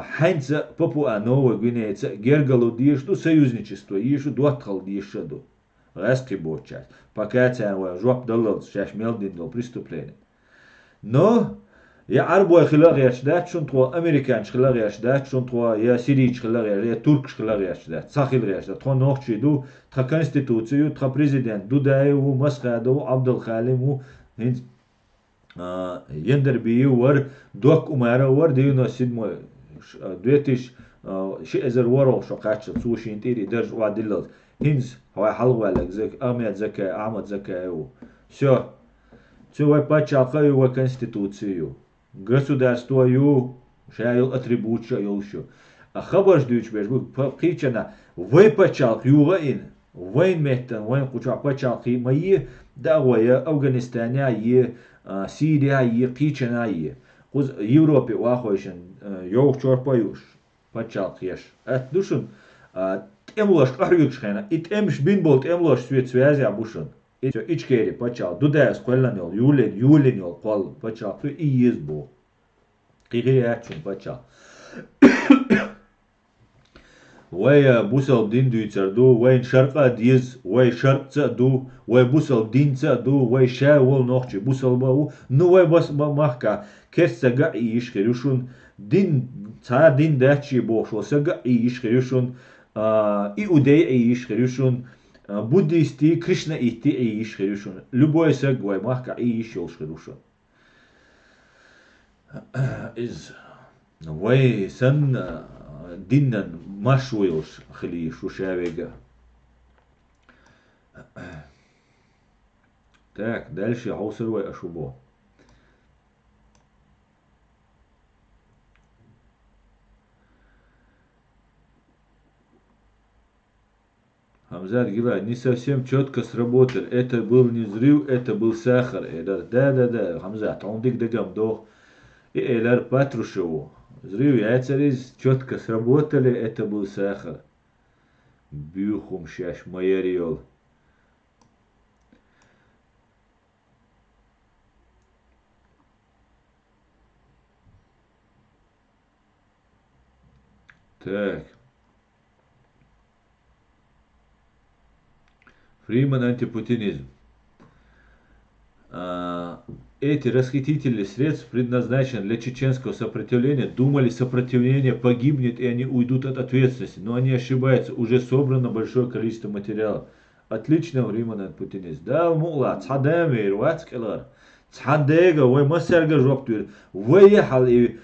حينز بابوا نووا غينيا تا гергалу дишду союзничество ишу дуатхал дишду Раски часть. Пока это жоп доллар, сейчас мелдин дол преступление. Но я арбой хилагияш дат, шун тво американч хилагияш дат, шун тво я сирийч хилагияш, я туркш хилагияш дат, сахилияш дат. Тво нохчи ду, тха конституцию, тха президент, Дудаеву, Масхадову, Абдулхалиму, хинц Ендербию вар, док умара вар, 2007 2000 ورو شقاتش تسوشي انتيري درج وعدلت هنز هو حلوة لك زك أميات زكاة أحمد زكاة все هو почалка его конституцию государство ю шайл атрибут шайл шо а хабар ждуч беш бу причина вы почалк юга ин войн меттен войн куча почалки мои давая Афганистане е Сирия е причина е куз Европе вахойшен ёг чорпаюш почалкеш ат душун Эмлош аргюкшхена, ит эмш бинболт эмлош связь абушон. Ит ичкери почал, дудас колланел, юленел кол почал, и избу. Кигиячун почал. Вай бусал дин дуйцарду, вай шарка диз, вай шаркца ду, вай бусал динца ду, вай ша вол нохчи, бусал бау, ну вай бас махка, керсага и ишкерюшун, дин ца дин дачи бошо, сага и ишкерюшун, иудеи ииш херюшун, буддисты, кришнаиты ииш херюшун, любой сагвай махка ииш ёлш херюшун. Из вай сан диннан машуйлш хли шушавега. Так, дальше хаусервай ашубо. Хамзат Гила, не совсем четко сработал. Это был не взрыв, это был сахар. Да, Хамзат, он дик дагам дох. И Элар Патрушеву. Взрыв яйцерез четко сработали, это был сахар. Бюхум шаш майориол. Так. Фриман антипутинизм. Эти расхитители средств предназначены для чеченского сопротивления. Думали, сопротивление погибнет и они уйдут от ответственности. Но они ошибаются. Уже собрано большое количество материалов. Отлично Фриман антипутинизм. Да, мула, цадамир, вацкелар. Цадега, вой масарга жоптуир. Выехал и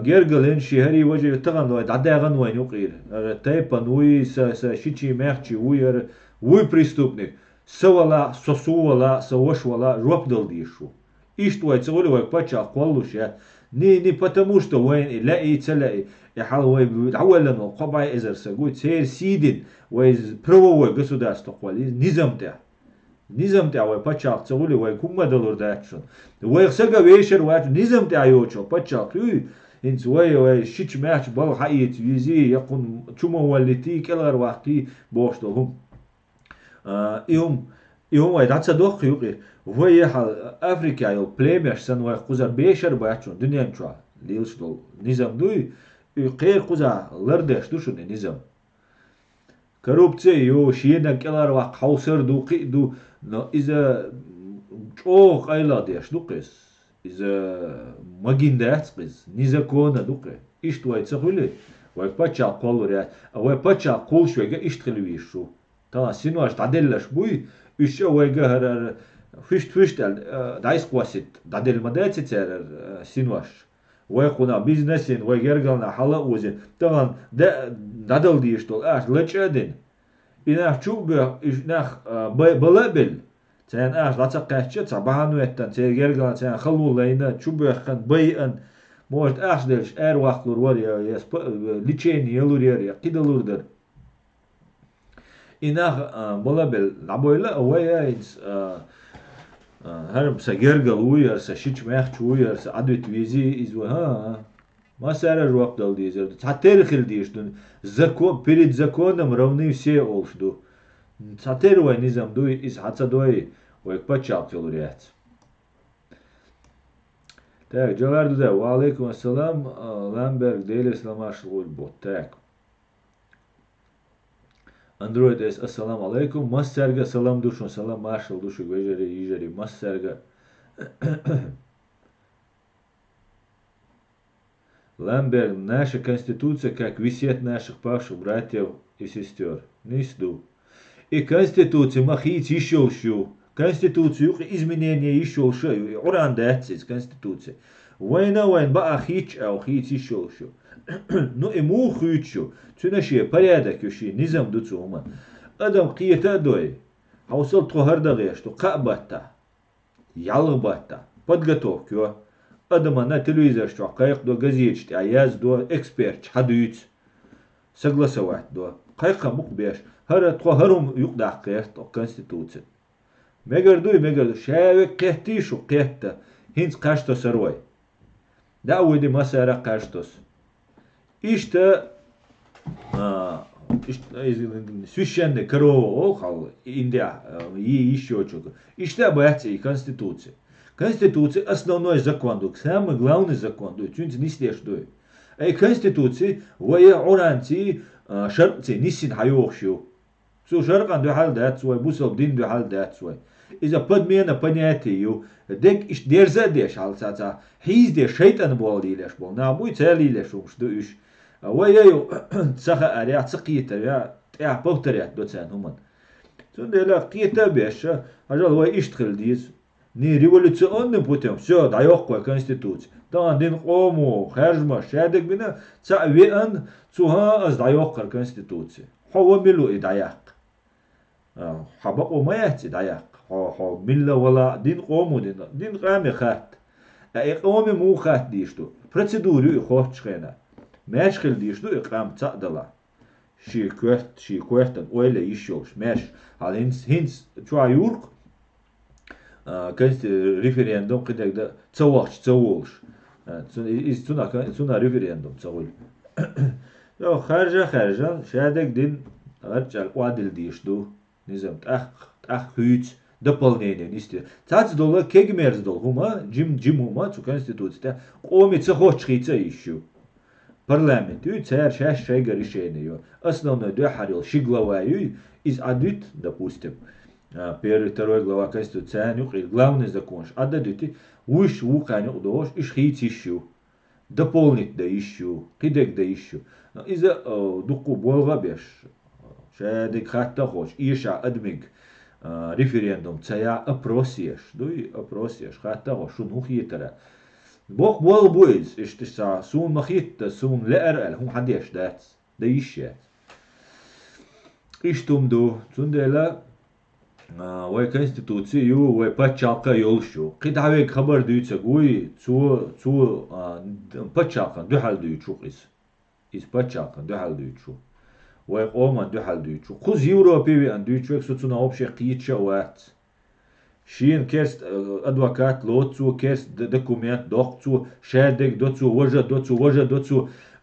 гергален шихари вожи таган вой дадаган вой нюкир. Тайпан уи са шичи мягчи уир. Вы преступник, савала, сосувала, савошвала, жопдал дишу. И что это целый пача коллуша, не потому что войн لاقي تلاقي يحاول يتعول لنا قبع إزر سجود سير سيدين ويبروه государство قوالي نظام تاع ويباتشا целый ويكون مدلور داشون ويخسجا ويشر واحد نظام تاع يوتشو باتشا انت وي شيش ماتش بال حقيقة يزي يكون شو مولتي كلغر وقتي بوشتهم يوم ويدعس دوخ يوقي ويحل أفريقيا يو بليمش سن ويقوزا بيشر بياتشون دنيا نشوا ليلش دول نظام دوي يقير قوزا لردش دوشون نظام коррупция يو شينا كلار وق حوسر دو قي دو إذا чоқ айла деш дуқес إذا магиндец قيس نزكونا دوقي إيش توي تقولي ويباتشا قولوريات ويباتشا قول شوية إيش تخلويشو تا سينواش تعدلش بوي إيش ويجهر فيش دايس قواسيت تعدل مدرسة تر سينواش ويقونا بيزنسين ويجرجلنا حلا وزين طبعا دادل ديش تول لتش أدين إنه شو إيش نخ بلابل Sen latsa kaçça sabahanu etten sen gergalan sen halullayna çubuğan bayın может delş er vaxtlur var ya liçeni yalur ya qidalurdur. İnah bolabel laboyla ovaya her gergal uyarsa şiç mehç uyarsa advet vizi izva ha масара жуап дал дезерди. Цатер хил диштун. Закон перед законом равны все олшду. Цатер вай низам дуй из хацадой ой пачал телуряц. Так, жаварду да. Ва алейкум ассалам. Ламберг дейле сламаш бот. Так. Android es assalamu alaikum. Массарга салам душун. Салам машал душу вежери ижери. Массарга. Ламберг, наша конституция, как висит наших павших братьев и сестер. Нисду. И конституция махит еще шу. Конституцию изменения еще шу. Уран дается из конституции. Война ба ахич, а ухит еще шу. Ну и му хучу. Цунаши порядок юши. Низам дуцума. Адам киета дой. Хаусал тухардагы, что кабата. Ялбата. Подготовку. Адама на телевизор, что кайх до газетчик, а я до эксперт, хадуйц. Согласовать до. Кайха мук беш. Хара тухарум юкдах кайх до конституции. Мегарду, шавек кехтишу кехта. Хинц кашто сарой. Да уйди масара каштос. Ишта священный корова олхал, Индия, и еще что-то. Ишта боятся и конституции. Конституция основной закон, самый главный закон, чуть не слеждой. А конституция воя оранти шарпти нисин хайохшу. Су шаркан духал дат свой, бусал дин духал дат свой. Из-за подмена понятия, дек иш дерзадеш алсаца, хиз де шейтан бол дилеш бол, на мой цели леш что иш. Воя цаха аря цакита я повторят до цен уман. Сундела кита беша, ажал воя иштхил диз. Не революционным путем, все, даёк кой конституция. Да, дин кому, хажма, шадек бина, ца веан, цуха аз даёк кар конституция. Хава милу и даяк. Хаба омаяти даяк. Ха милла вала, дин кому, дин каме хат. А икоми му хат дишту. Процедуру и хохчхена. Мэшхил дишту и кам ца дала. Ши квертан, ойле ишёш, мэш. Ал хинс, чуа юрк, референдум кидагда цаволш. Из цуна референдум цавол. Я харжа шадек дин арчал уадил дишту. Низам ах хүйц дополнение нисте. Цац дола кегмерз дол хума джим хума цу конституция. Коми цохочхица ищу. Парламент үй цар шаш шайга решение. Основной дохарил шиглаваю из адит, допустим. Первый, второй глава Конституции, главный закон. Отдадите, уж вуханю удош, иш хит ищу. Дополнить да ищу, кидек да ищу. Из-за дуку болга беш. Шадик хатта хош, иша адмиг референдум, цая опросиеш. Дуй опросиеш, хатта хош, шун хухитера. Бог бол буйз, иштиса, сун махитта, сун лерл, хум хадеш дац, да ищет. Иштумду, цундела, وای конституции ю وای пачалка йолшу қидаве хабар дуйца гуй цу пачалка духал дуйчу из пачалка духал дуйчу وای قوما духал дуйчу куз европеви ан дуйчу суцуна общий қиитша ват шин керст адвокат лоцу керст документ доқцу шадек доцу вожа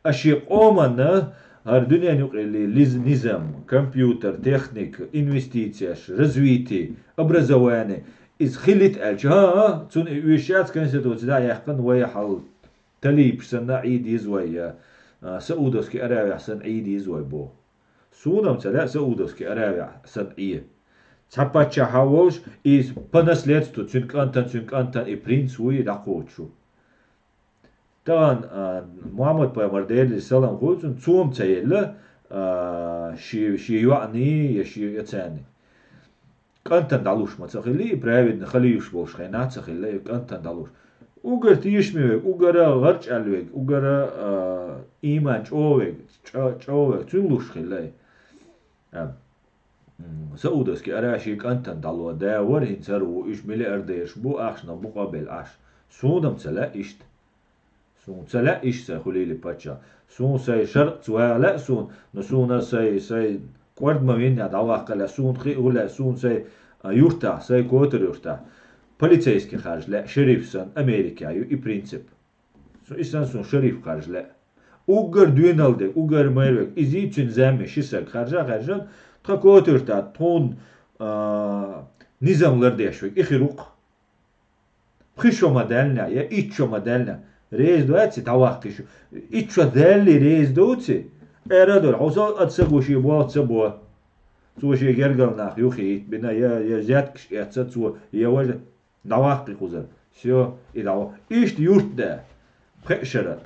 аши قوما هر دنیا نقلی نظام، کامپیوتر، تکنیک، інвестицияш, развитие, образование. Из خلت الجها تون ويشات конституция да яхкан ويحل تليب سنة عيد يزوي سعودوسكي أرابع سنة عيد يزوي بو سونام تلا سعودوسكي أرابع سنة عيد تحبتش حاولش إز بنسلتو تون كانتان إي برنس وي دقوتشو Тан Мухаммад пайгамбар салам хулцун цум цаелла ши юани я ши яцани. Кантан далуш мацахили праведно халиюш болш хайна цахилла кантан далуш. Угар тишмеве, угара гарчалвег, угара иман човег, човег цулуш хилла. سعودسكي أراشيك أنت دلو داور هنسرو إيش مليارديرش بو أخشنا مقابل أش سودم تلا إشت سون تلا إيش سخليلي باتشا سون ساي شرط ولا سون نسونا ساي كورد ما وين دعوة سون خي ولا سون ساي يورتا ساي كوتر يورتا полицейский خارج لا شريف سن أمريكا يو إي برينسيب سو إنسان سون شريف خارج لا Угар дюйналды, угар мэрвек, изи чун зэми шисак харжан, тхакотырта, тон низамларды яшвек, ихирук. Пхишо модельня, я иччо модельня. Рейз дуэци, тавахтишу. Иччо дельли рейз дуэци. Эрадор, хаусал атсагуши буа атсабуа. Цуаши гергалнах, юхит, бина я зяткиш, я цацуа, я важа. Давахти хузар. Все, и давах. Ишт юрт да. Пхешара.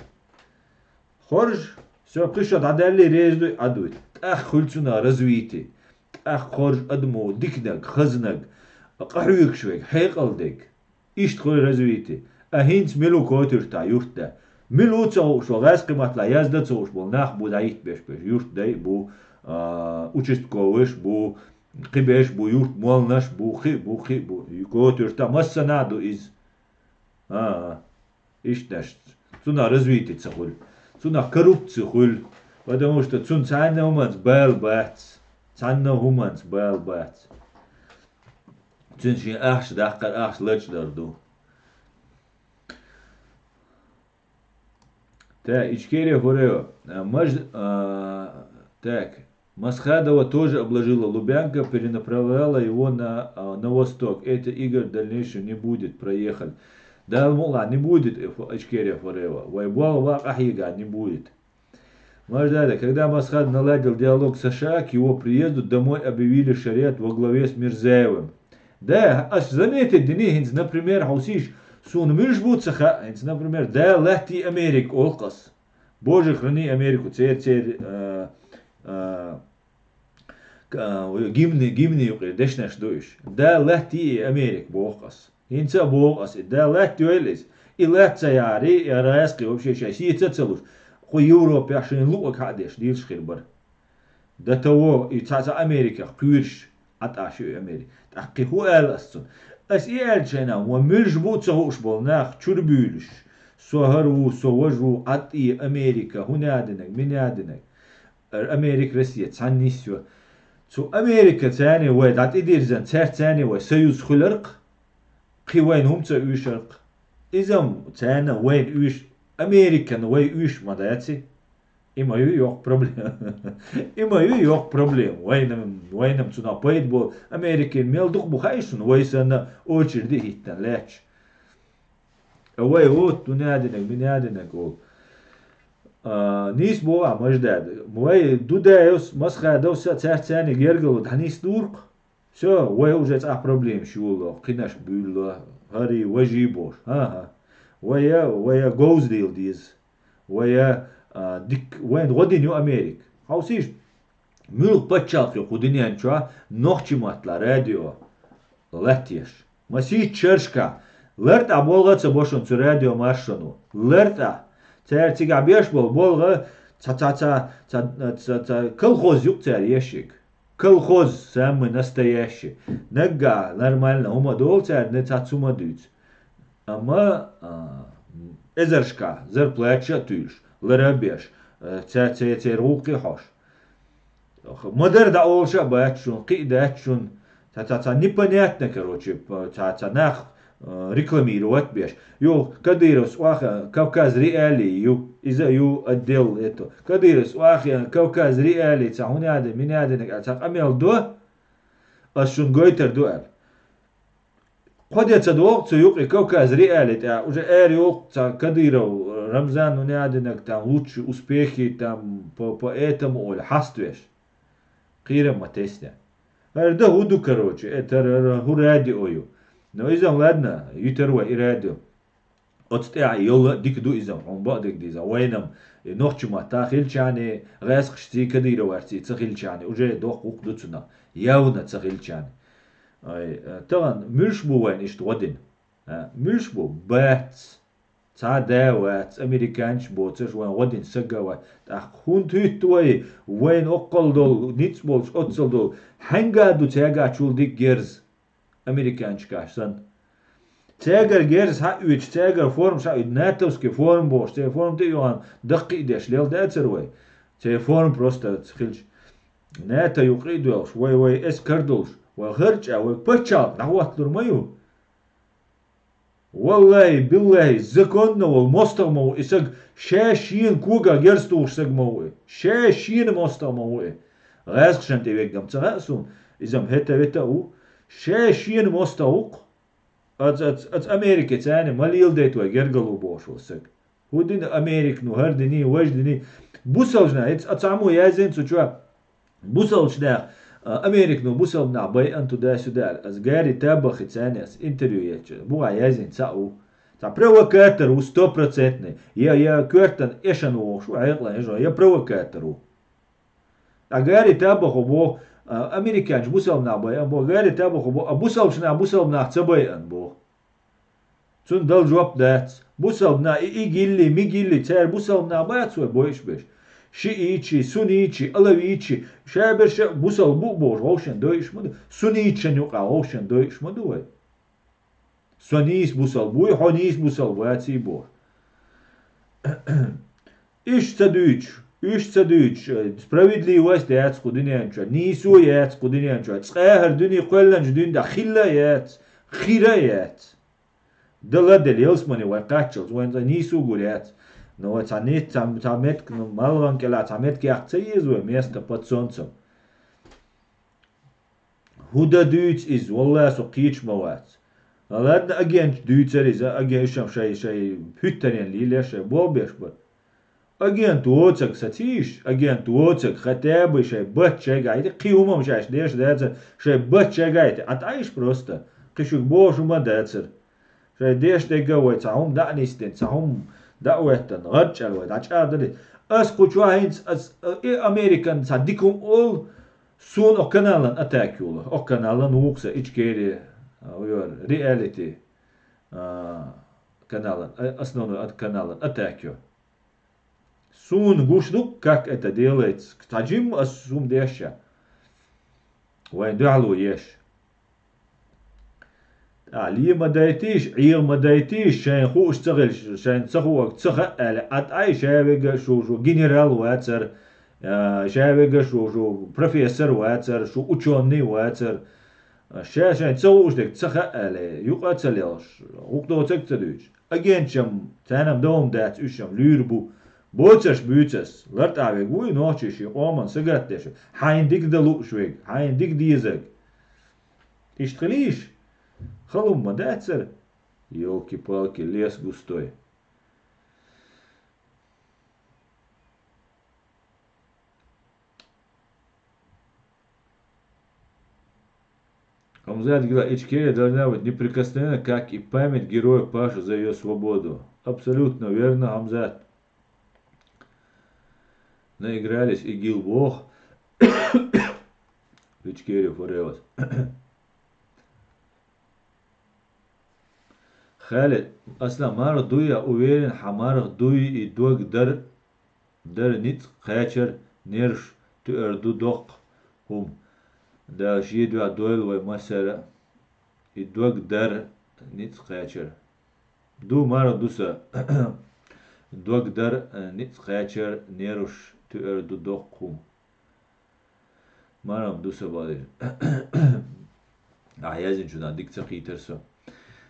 خرج все пришел عدالي ريزدو عدوت خلصنا رزويتي خرج ادمو ديكنك خزنك قحويك شويك حيقلدك ايش تخل رزويتي هينس ملو كوتر تا يورتا ملو تسو شو غاز قيمت لا يازدا تسوش بول ناخ بو دايت بيش يورت داي بو участковыш بو قبيش بو يورت مولناش بو كوتر تا مسنادو из ايش داشت سنا رزويتي تسخل Цунах коррупцию хуль, потому что цун цанна уманс бэл бац, цанна уманс бэл бац. Цун шин ахш дахкар ахш лэч дарду. Так, Ичкерия Форео. Так, Масхадова тоже обложила Лубянка, перенаправляла его на восток. Это игр дальнейшего не будет, проехали. Да, мула, не будет Ичкерия Форева. Вайбуал вак ахига, не будет. Может, когда Масхад наладил диалог с США, к его приезду домой объявили шариат во главе с Мирзаевым. Да, аж заметить, Денихинс, например, хаусиш, сун миржбут саха, например, да, лахти Америк олкас. Боже, храни Америку, гимны, дешнаш дуиш. Да, лахти Америк, бохас. Инца богас, да лет дуэлис, и лет цаяри, и раески вообще шай, си цацалуш, ху Европе ашин лук хадеш, дилш хирбар. Да того и цаца Америка, пюрш, от ашу Америка. Такки ху эластун. Ас и элчена, ва миржбут сахуш болнах, чурбюлш, сохару, соважу, от и Америка, хунядинек, минядинек. Америка Россия, цаннисю. Цу Америка цани вай, дат идирзан, цани вай, союз хуларк. وين هم تسوي شرق إذا تانا وين ويش أمريكان وين ويش ما داتي إما يوك بروبلم إما يوك بروبلم وينم تنا بايد بو أمريكان ميل دوك بخايشون ويسنا أوشر دي هيتن لاتش وين أوت بنادنك أو نيس بو مجداد وين دودايوس مسخة دوسة تاني جيرجل دحنيس دورق Все, وي وجدت проблем شو قناش بيقول هاري وجيبوش ويا جوزديل ديز ويا ديك وين غدين يو أمريك هاوسيش ملك بتشاقي خدني أنشوا نوخشي ماتلا راديو لاتيش مسي تشرشكا لرت أبولغا تبوشون تو راديو ماشونو لرت تيرتيغا بيش بولغا تا كل خوز يوك تير يشيك колхоз самый настоящий. Нага нормально, ума долца, не цацума дюц. Ама эзершка, зарплача тюш, ларабеш, ця руки хош. Модер да олша бачун, кидачун, ця непонятно, короче, ця нах рекламировать беш. Ю Кадыров сваха Кавказ реалии, ю إذا يو أدل إتو كديرس وآخر كوكاز ريالي تاعوني هذا من هذا تاع أميل دو أشون قويتر دوال قد يتدوق تيوقي كوكاز ريالي تاع وجا يوق تاع كديرو رمزان ونادنك تاع لوتش успехи там по этому или хаствеш قيرم ما تسنى هذا هو короче это هو радио но إذا ладно يتروى إراديو أتطيع يلا ديك دو إذا عم بعدك ديزا وينم نوخش ما تاخيل شاني غاس خشتي كديرة وارتي تخيل شاني وجاي دوخ وقدتنا ياونا تخيل شاني طبعا مش بو وين إيش تودين مش بو بات تا داوات أمريكانش بوتش وين غدين سجوا تأخون تيتوي وين أقل دول نيتسبولش أتصل دول هنگا دو تيجا شول ديك جيرز أمريكانش كاشسن تيجر جيرز ها ويش تيجر فورم شا ناتوس كي فورم بوش تي فورم تي يوان دقي ديش ليل داتسروي تي فورم بروستا تخلش ناتا يقيدوش وي اس كردوش وغرجع وبتشال نحوات لرميو والله بالله زكون والمستمو اسق شاشين كوغا جرستوش سقمو شاشين مستمو غاز خشنتي ويقم تغاسون إذا هتا ويتا شاشين مستوق از أمريكا تاني ماليل ديتوا جرجلو بوش وسق هو دين أمريك نو هردني وجدني بوسلجنا اتعمو يازين سوچوا بوسلجنا أمريك نو بوسلنا باي أنتو دا سودال از جاري تابخ تاني از انتريو يتش بو يازين تاو تا провокатор у 100%. Я кертан эшан у шо айгла эжо я провокатор у. А гари табах бо американч бусал на бай бо гари табах бо бусал на цабай ан бо. Цун дал жоп дат. Бусал на игилли мигилли цер бусал на бай цой боиш беш. Шиичи, суничи, алавичи, шабер бусал бу бо ошен доиш мод. Суничи нюка ошен доиш модуй. Сонис бусал буй, хонис бусал буй бо. Иш цадуч, справедливость яц кудинянча, нису яц кудинянча, цхахар дуни қолланч дун да хилла яц, хира яц. Дала делилс мани вайқачылс, вайнза нису гур яц. Но цанит цамет малван кела цамет кяхцайыз вай место под солнцем. Худа дуч из валла со қич мавац. Ладно, агент дүйцериза, агент шай пütteren лиле шай болбеш бар. Агент уоцак сатиш, агент уоцак хотя бы шай бачагайти, қиумам шаш деш дацер, шай бачагайти, атаиш просто, қишук бошума дацер. Шай деш дегавай, цахум дa'нистен, цахум дa'уэттен, ғарчалвай, дачадали. Аз қучуахинц, аз Американ саддикум ол, сун оканалан атакюла, оканалан уукса ичкери, reality канала, основной от канала атакю. Сун гушлук, как это делается. Таджим асум деша. Вайн дуалу еш. Ли мадайтиш, ир мадайтиш, шайн хуш цагел, шайн цахуак цаха, ат ай шавега шо генерал вацер, шавега шо профессор вацер, шо ученый вацер. شاشة تسووش دك تسخألي يقاتليش وقدو تكتدوش أجنشم تانم دوم دات وشم ليربو بوتش بيوتس لرت عويق وي نوشيش يقومن سقاتش حين ديك دلوش ويق حين ديك ديزك تشتغليش خلوم ما داتسر يوكي بالكي ليس густой. Хамзат говорит, Ичкерия должна быть неприкосновенна, как и память героя Паши за ее свободу. Абсолютно верно, Хамзат. Наигрались ИГИЛ Бог. Ичкерия форевас. Халид, Аслам, Марх Дуй, я уверен, Хамарх Дуй и Дог дар ниц хачер нерш туэрду док хум. Да шидва дойл вай масера и дог дар ниц хачер. Ду Марх дуса дог дар ниц хачер нерш туэрду док хум. Марам дуса бадир. Язин чуна дикция хитерсо.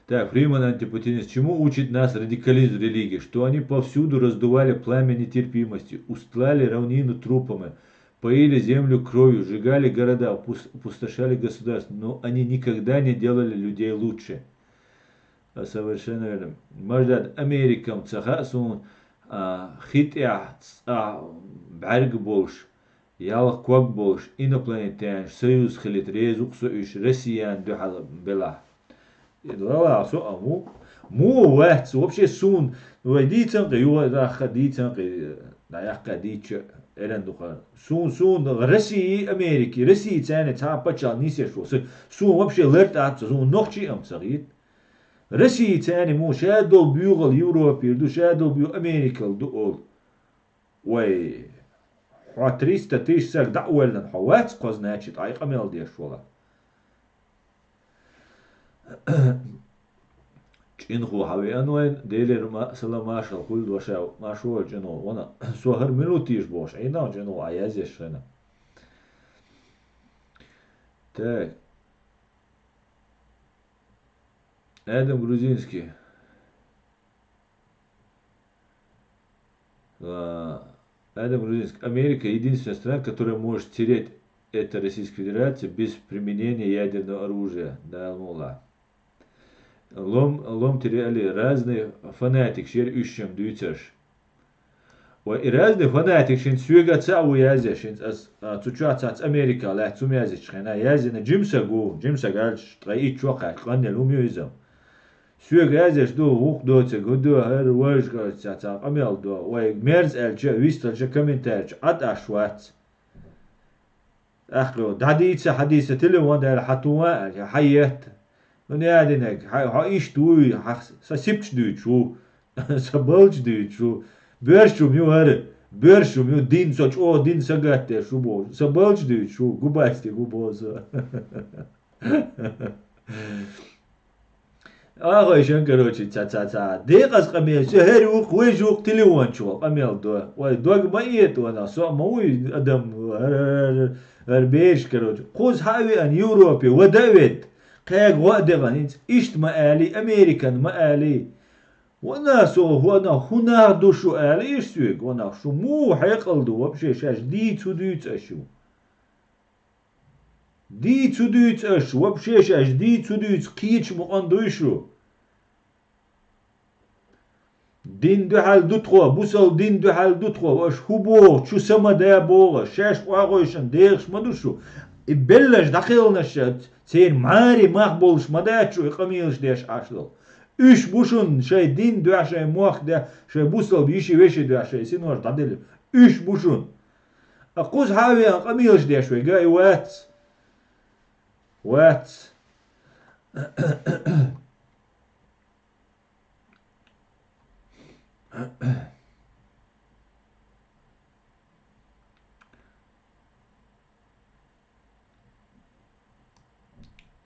Так, Фриман Антипутинец, чему учит нас радикализм религии? Что они повсюду раздували пламя нетерпимости, устлали равнину трупами, поили землю кровью, сжигали города, опустошали государства, но они никогда не делали людей лучше. Совершенно верно. Может, Америкам цахасун хитя барг больше, ялах квак больше, инопланетян, союз хилит, резук союз, россиян духал бела. لا سو مو واحد вообще сун вайдицам да юа да хадицам да яхка дич элен духа сун России Америки России цены та пачал нисер шо сун вообще лерт ат сун нохчи ам цагит Россия تاني مو شادو بيوغل يوروبي دو شادو بيو أمريكا دو أول وي حوا 300 تيش ساك دعوة حوات قوزناتشت أي قميل ديش ولا إنخو حوي أنوين ديلر ما سلا ماشال كل وشاو ما شو جنو وانا سوهر ملوتيش بوش عينا جنو عيازيش هنا تاك آدم грузинский Адам грузинский Америка единственная страна, которая может стереть это Российская Федерация без применения ядерного оружия да мула лом теряли разные фанатик шер ущем дюйцеш и разные фанатик шин сюга цау язе шин цучац Америка ла цум язе шхена язе на джимса галш траи чока канел умюзам سوق هذا شدو وق دوت قدو هر وش قلت عمل دو ومرز الجا ويستل كمن تاج عد أشوات أخلو حديثة حديثة تلي وان حتوا حيات من يادينك حايش دوي سبتش دوي شو سبلش دوي شو بيرشو ميو هر بيرشو ميو دين سوچ او دين سگات شو بو سبلش دوي شو گوباستي گوبوز آقایشان کروچی دیگه قمیه شهری و خویش و تلیوان شو قمیل دو و دوگ مایت و ناسو موی آدم هر بیش کروچ خوز هاوی ان یوروپی و دوید قیق وقت غنیت ایشت مالی امریکن مالی و ناسو هو نا هنا دوشو آلی ایش سویگ و ناسو مو حیقل دو و بشیشش دیت اشو دیت اشو و بشیشش دیت قیچ مقاندوشو دين دو حال دو تخوا بوسل دين دو حال دو تخوا واش هبو شو سما دا بوغا شاش واغوشن ديغش مدوشو يبلش داخلنا شات سير ماري مقبولش مداتشو يقميلش ديش عشلو ايش بوشن شاي دين دو عشاي موخ دا شاي بوسل بيشي ويشي دو عشاي سينوش تعدل ايش بوشن اقوز هاوي قميلش ديش وي قاي وات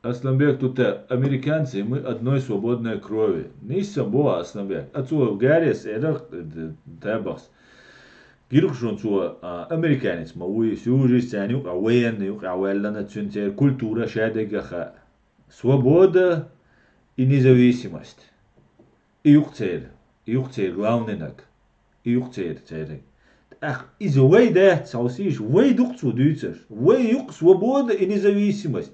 Асланбек, тут американцы, мы одной свободной крови. Нисам боа Асланбек. Отцу Гаррис, табахс. Гирхшон цу американец, мауи сюжис, тянюк, военный, авеллана цюнтер, культура, шадегаха. Свобода и независимость. Июхцер, главненак. Июхцер, церек. Ах, из вей да, цаусиш, вей духцу дюцеш, вей юк свобода и независимость.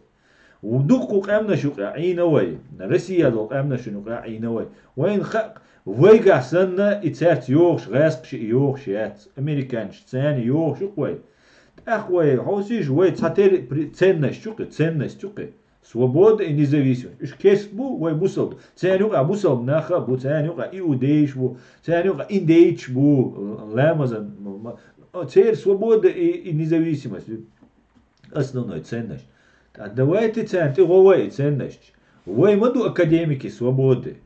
ودقوا قامنا شو قاعين وي روسيا دو قامنا شنو قاعين وي وين خق ويقع سنة اتسات يوغش غاسق يوغش يات امريكانش ثاني يوغش وي اخوي حوسيش وي تساتير ценность شوقي ценность شوقي свобода и независимость ايش كسبو وي بوصل ثاني وقع بوصل ناخا بو ثاني وقع ايوديش بو ثاني وقع انديش بو لامزن تسير свобода и независимость основной ценность. Давайте центы говой ценность. Вой маду академики свободы.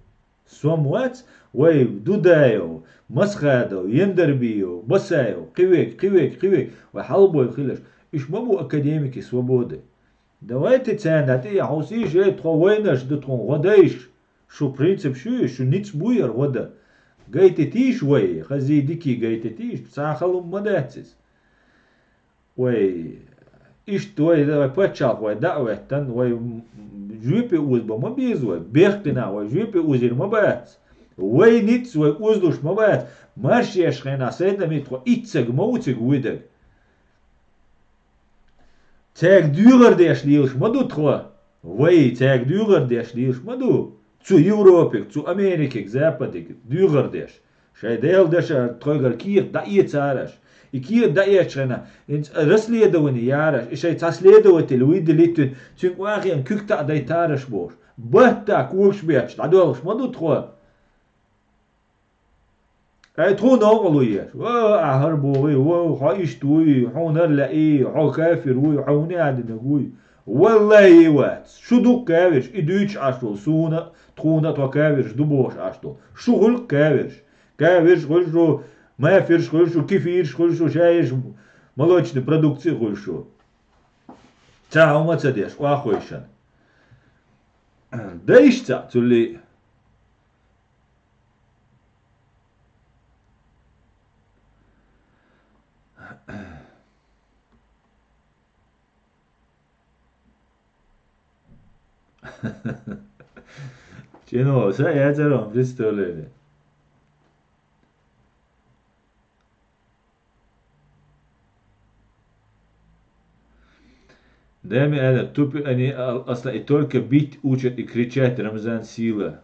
Сомвац, вой Дудаев, Масхадов, Ендербиев, Басаев, Кивек, вой Халбой хилаш. Иш маму академики свободы. Давайте центы, я хаусиш, я тховойнаш, да тхон водайш. Шо принцип шуй, шо ниц буяр вода. Гайте тиш вой, хази дики гайте тиш, сахалум мадацис. Вой isto je počal vai da'wah tan vai jupe uz ba mabiz vai bertina vai jupe uzir mabats vai nits vai uzdush mabats marshi ashkhina sayda mitro itseg mautseg widag tag durer der schliush madu tro vai tag durer der schliush madu zu Европе zu Amerika zapadik durer der shaydel der troger kier da ietsarash Ikir da echena ins rasledowni yarash ishay tasledowt الويد ليتن تشين واخي كوكتا داي تارش بوش بهتا كوش بيش عدوش ما دو تخو اي تخو نوغلويش وا هربوي وا خايش توي حونر لاي حو كافر وي حوني عاد نغوي Wallahi wats. Şudu kaviş. İdüç aştol. Suna tuna to kaviş. Duboş aştol. Şugul kaviş. Kaviş gulşu. Мафирш гульшу, кефирш гульшу, шаиш, молочной продукции гульшу. Та умаца деш, уахойшан. Да ишца, цули. Чино, са я царом, представляю. Дами это тупи они аслан и только бить учат и кричать Рамзан сила.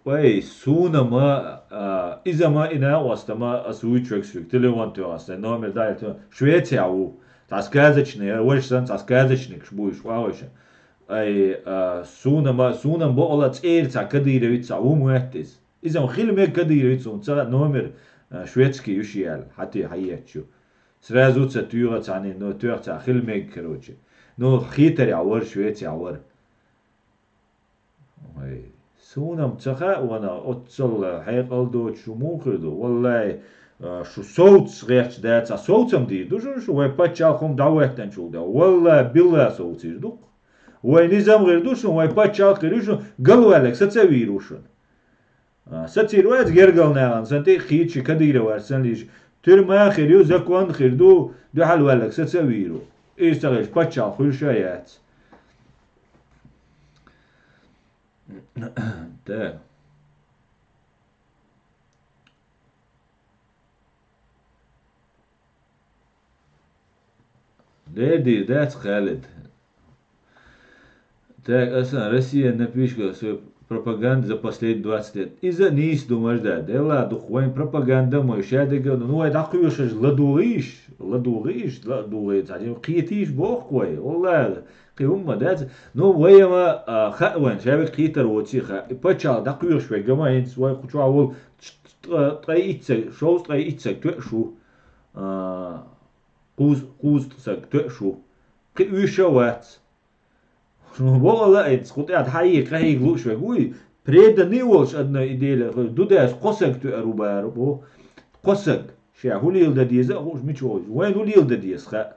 Ой, суна ма иза ма ина оста ма асуичек свик телефон то оста номер дай то Швеция у сказочный, ой сан сказочник будешь ваоша. Ай суна бо ола церца кадировица умуэтис. Иза хилме кадировица он ца номер шведский юшиал хати хаячу. Сразу ца тюра цани но тюрца хилме короче. No خيتر يعور شوية يعور سونم تخا وانا اتصل حيقل دو شو موخدو والله شو صوت غيرت داتا صوتم دي دو شو وي باتشالكم دعوتن شو ده والله بالله صوتي دوك وي نظام غير دو شو وي باتشالك غير شو قالوا لك ستسويروشن ستسيروات غيرغلنا سنتي خيتشي كديره ورسن ليش تر ما خيريو زكوان خير دو حلو لك ستسويرو İşte paçal hürşayet. De. Lady, that's Khalid. Так, Россия напишет пропаганда за последние 20 лет. Из-за низ думаешь, да ладно, хуй пропаганда мой, шадыга, ну это ахуешь, ладуиш, قيتيش بوخ كوي والله قيوم ده نو ويما خاوان شابك قيتر وتيخا باتشال دقيق شوي جماعين سواي خشوا أول تريتسك شو تريتسك شو قوز تسك شو قيوشوات شنو والله تسقط يا حقيقة هي غلو شوي قوي بريدا نيولش أدنى إديله دوداس قصك تأروبار بو قصك شيء هو اللي يلدا ديزا هوش ميشوز وين هو اللي يلدا ديز خا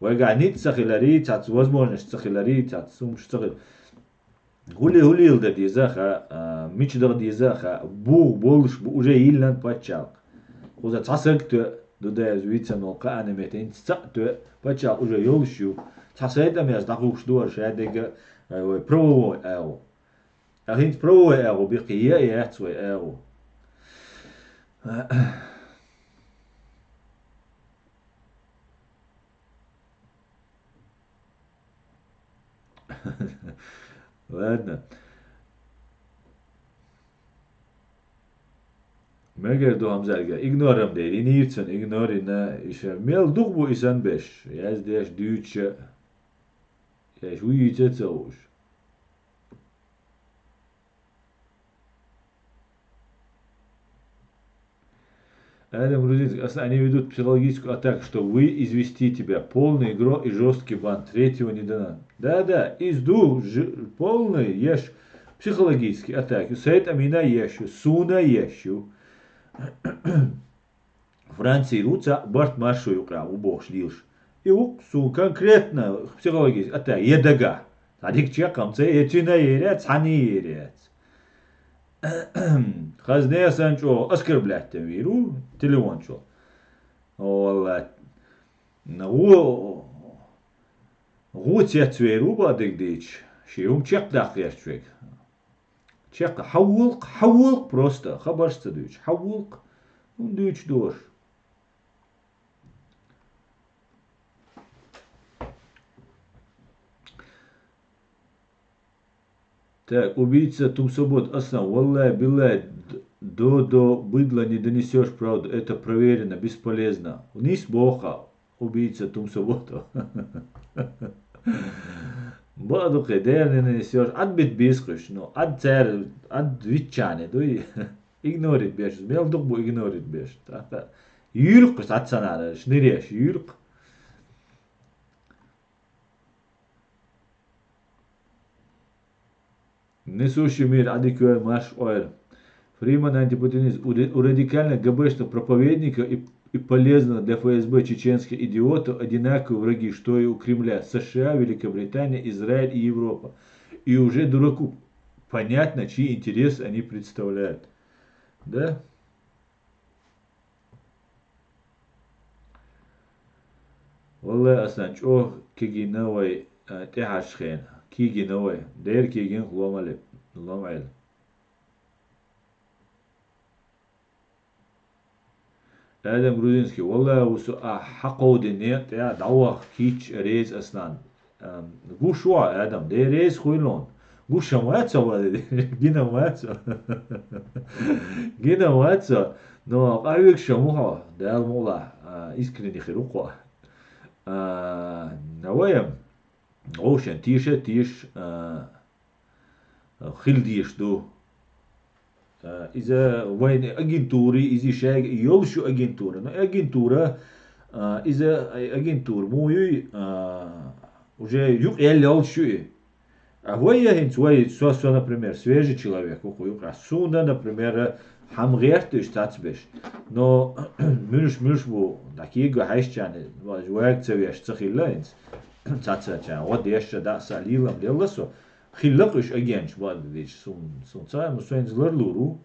وقاعد نتسخلاري تاع وزمون نتسخلاري تاع سوم شتغل هو اللي يلدا ديزا خا ميش دغ ديزا خا بو بولش بو جاي يلان باتشال وذا تاسكت دودا زويتسا نوقا انيميتين تسقت باتشال وجا يولشو تاسيت امياس داخوش دور شاديغا برو او اخين برو او بقيه ياتوي او Ладно. Meğer doğam zerge. Ignoram değil. İnirsen ignorina işe. Mel duh bu isan beş. Yaz deş düğütçe. Yaş uyuyuca çavuş. Это грузинский. Они ведут психологическую атаку, что вы извести тебя. Полная игра и жесткий бан. Третьего не дано. Да, изду полный ешь психологические атаки. Сайт амина ещу. Суна ещу. Франции руца барт маршу юкра. Убог шлилш. И су конкретно психологические атаки. Едага. Садик чекам. Це етина ерет. Сани ерет. خزنه سنچو оскорблять виру телефончо والله غو تيتويرو بعدك ديش شيوم чек داخل чек чек حولق просто خبرست دوش حولق он دوش دوش Так, убийца Тумсобот Асан, валлай, билай, до быдла не донесешь правду, это проверено, бесполезно. Вниз Бога, убийца Тумсобота. Баду кедер не нанесешь, ад бит бискуш, но ад цер, ад витчане, дуй, игнорит беш, мел дугбу игнорит беш. Юрк, ад санара, шныреш, юрк. Несущий мир адекват маш ойл. Фриман антипутинизм. У радикальных ГБшных проповедников и полезных для ФСБ чеченских идиотов одинаковые враги, что и у Кремля. США, Великобритания, Израиль и Европа. И уже дураку понятно, чьи интересы они представляют. Да? والله أصلا شو كيجي نوي تحش خين كيجي نوي دير كيجي لوم عيل آدم грузинский والله وسو حقو دنيت يا دوا كيتش ريز أصلا قوشوا آدم دير ريز خويلون قوش ماتسا ولا جينا ماتسا جينا ماتسا но قايك شموها ده المولا искренне خيروقوا نوايم اوشن تيش خيل ديش دو إذا وين أجنتوري إذا شيء يلشوا أجنتورة أجنتورة إذا أجنتور موي уже юг еллял шуи. А вы я хинцуай сосо, например, свежий человек, а сунда, например, хамгерты штатсбеш. Но мюш бу такие гахайчаны, жуак цевеш цахиллаинс. Цацачан, вот еще да салилам леласо. Хиллакуш агенч, вот видишь, сун цай, мусуин злерлуру.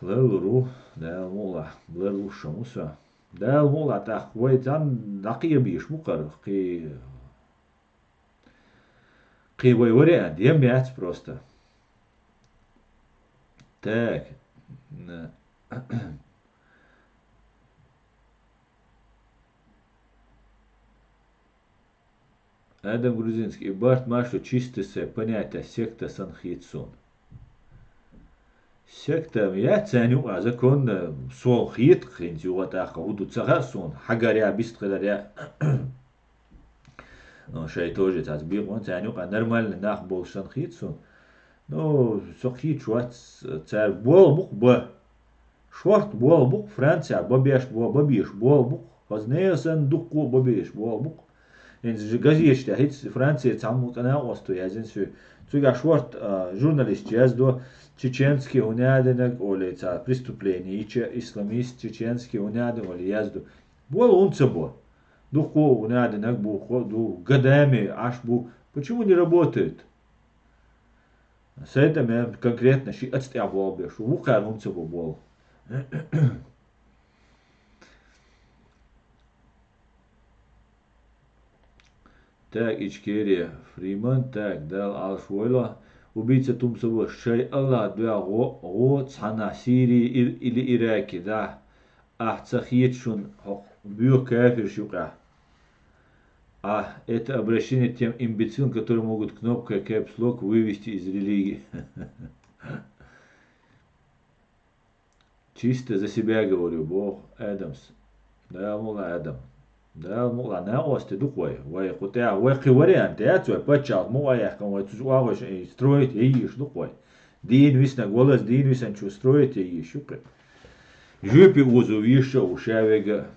Лерлуру, да мола, лерлуша муса. Да мола так, вот там такие биш мукар, ки вариант, я мяц просто. Так. Адам Грузинский. Барт Машу чистое понятие секта Санхитсун. Секта я ценю, а закон сон хит хинти вот ахуду цагасон хагаря бистхадаря. Ну шей тоже тазбир он ценю, а нормально нах был Санхитсун. Ну сохит шват цар бол бук ба. Шорт бол бук Франция бабеш бол бук. Хазнеясан дукку бабеш бол бук. Инж газетчте хит Франция цаму канал осту язенсу. Цуга шорт журналист язду чеченский уняденек оли ца преступление иче исламист чеченский уняден оли язду. Бол он цабо. Духу уняденек бу ходу годами аж бу. Почему не работает? С этим я конкретно ши отстябал бешу. Вухар он цабо бол. Так, Ичкерия, Фриман, так, дал Алшвойла, убийца Тумсова, Шай Аллах, да, го, цана Сирии или Ираке, да, цахитшун, бью кафир шука. А это обращение тем имбецилам, которые могут кнопкой кэпслок вывести из религии. Чисто за себя говорю, Бог, Адамс, да, мула Адам. Да, мула на осте духой, вай хотя вай вариант, я твой почал, муая, кому это жуаваш и строить и ешь духой. Дин вис на голос, дин вис анчу строить и ешь, шукай. Жюпи узу виша ушавега.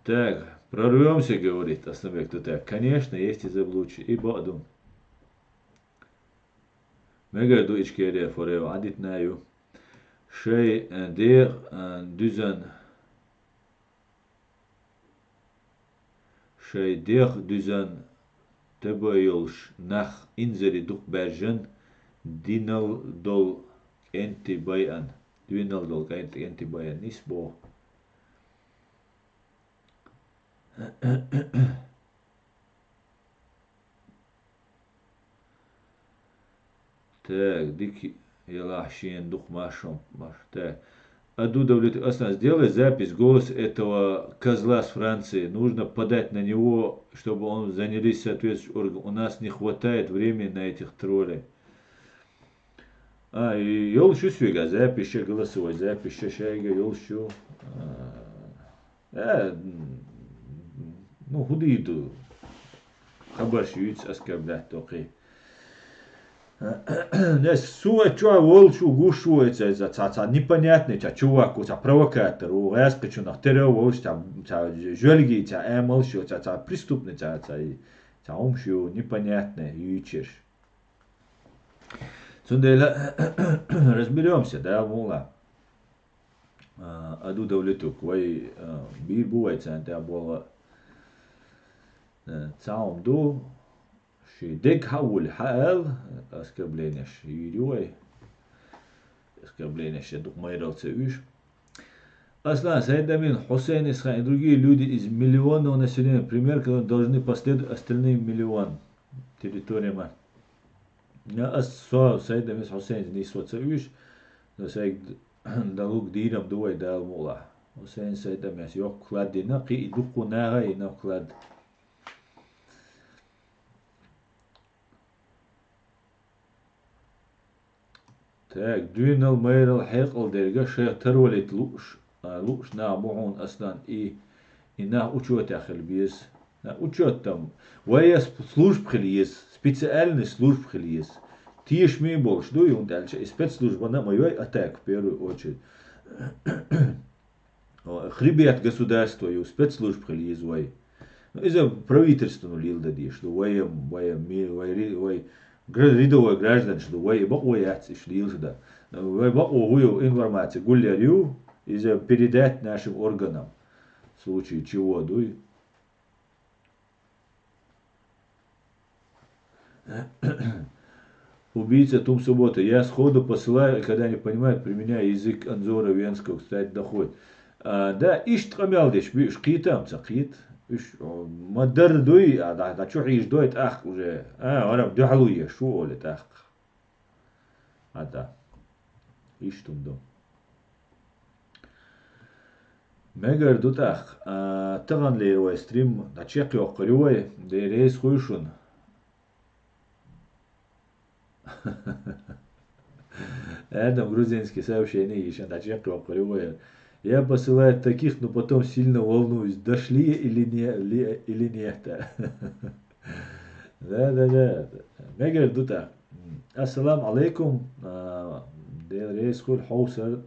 Так, прорвемся, говорит Асланбек Тутаев. Конечно, есть и заблудшие, и бадун. Мега ду ичкерия форео адит наю. Шей дер düzen. Шей дер düzen тебайолш нах инзери дух бержен динал дол энти баян. Динал дол энти баян нисбо. Так, дики елахшин дух машом. Так. Аду Давлет Аслан, сделай запись голос этого козла с Франции. Нужно подать на него, чтобы он занялись соответствующим органом. У нас не хватает времени на этих троллей. И елшу свега, запись голосовой, запись шайга, елшу. ну, худиду. Хабар шьюиц оскорблять токи. Nes суа чуа волчу гушуется за ца непонятный ца чувак, ца провокатор, у эскачу на террор волч ца жөлги ца эмолшо ца преступный ца умшу непонятный ючеш. Сундела разберемся, да, мула. Аду давлетук, вай бир бувает ца та бола цаум ду شي ديك حول حال оскорбление юрюй оскорбление дух майрал цевиш. Аслан Сайдамин, Хусейн Исхан и другие люди из миллионного населения, пример, которые должны последовать остальным миллион территориям. Я асо Сайдамин Хусейн не соцевиш, но Сайд далук дирам дуай дал мула. Хусейн Сайдамин yok kladina ki dukuna ina klad. Так, дюйнал майрал хайкал дерга шех тарвалит луш на муун аслан и на учет ахлбиес на учет там вая служб хлиес специальный служб хлиес тиш ми больше ду и он дальше спецслужба на моей атак в первую очередь хребет государства и спецслужб хлиес вай из-за правительства ну лил дадиш ду вая рядовой граждан, что вы боятся, шли сюда. Вы боятся информацию, гулярю, и передать нашим органам. В случае чего, дуй. Убийца Тум Суббота. Я сходу посылаю, когда не понимают, применяя язык Анзора Венского, кстати, доходит. Да, иш трамялдиш, шкитам, цакит. مدر دوي دا شو عيش دوي تأخ وجه أنا بدحلوية شو اللي تأخ هذا إيش تمدو مگر دو تأخ تغن لي وستريم دا تشيقي وقلوي دي ريس خوشون هذا грузинский сообщение еще да тشيقي وقلوي. Я посылаю таких, но потом сильно волнуюсь, дошли или нет. Да. Мегер дута. Ассалам алейкум. Дерейс хул хаусер.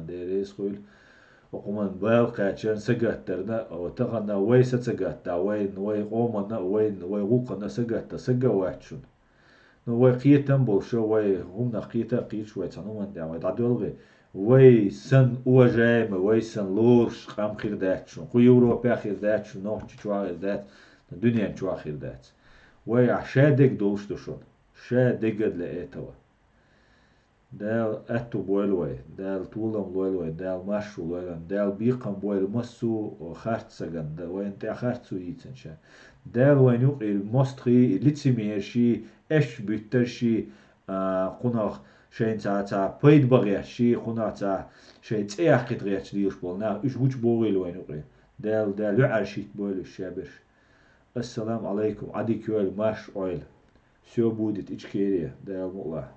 Дерейс хул. وقمان بال قاتشان سجاترنا وتغنا ويس سجاتا وين قومنا وين غوقنا سجاتا سجا واتشون. وين قيتم بوشو وين هم نقيتا قيت شوية سنوان دا وين عدولغي. وي سن уважаемый, وي سن لورش قام خيرداتشون قو يوروبا خيرداتشون نوح تشوا خيردات الدنيا تشوا خيردات وي عشادك دوشتشون شادق لقيتوا دال اتو بويلوي دال طولم بويلوي دال ماشو بويلوي دال بيقم بويل مسو وخارتسغن دا وين تا خارتسو يتنشا دال وين يقي المستخي لتسميرشي اش بيترشي قناخ شين تا بيد بغيا شي خنا تا شي تياخ قدريات ديوش بولنا ايش وش بوغيل وين يقي دال عرشيت بول الشابش. السلام عليكم عديكوال ماش اويل سو بودت اتشكيريا دال مولاه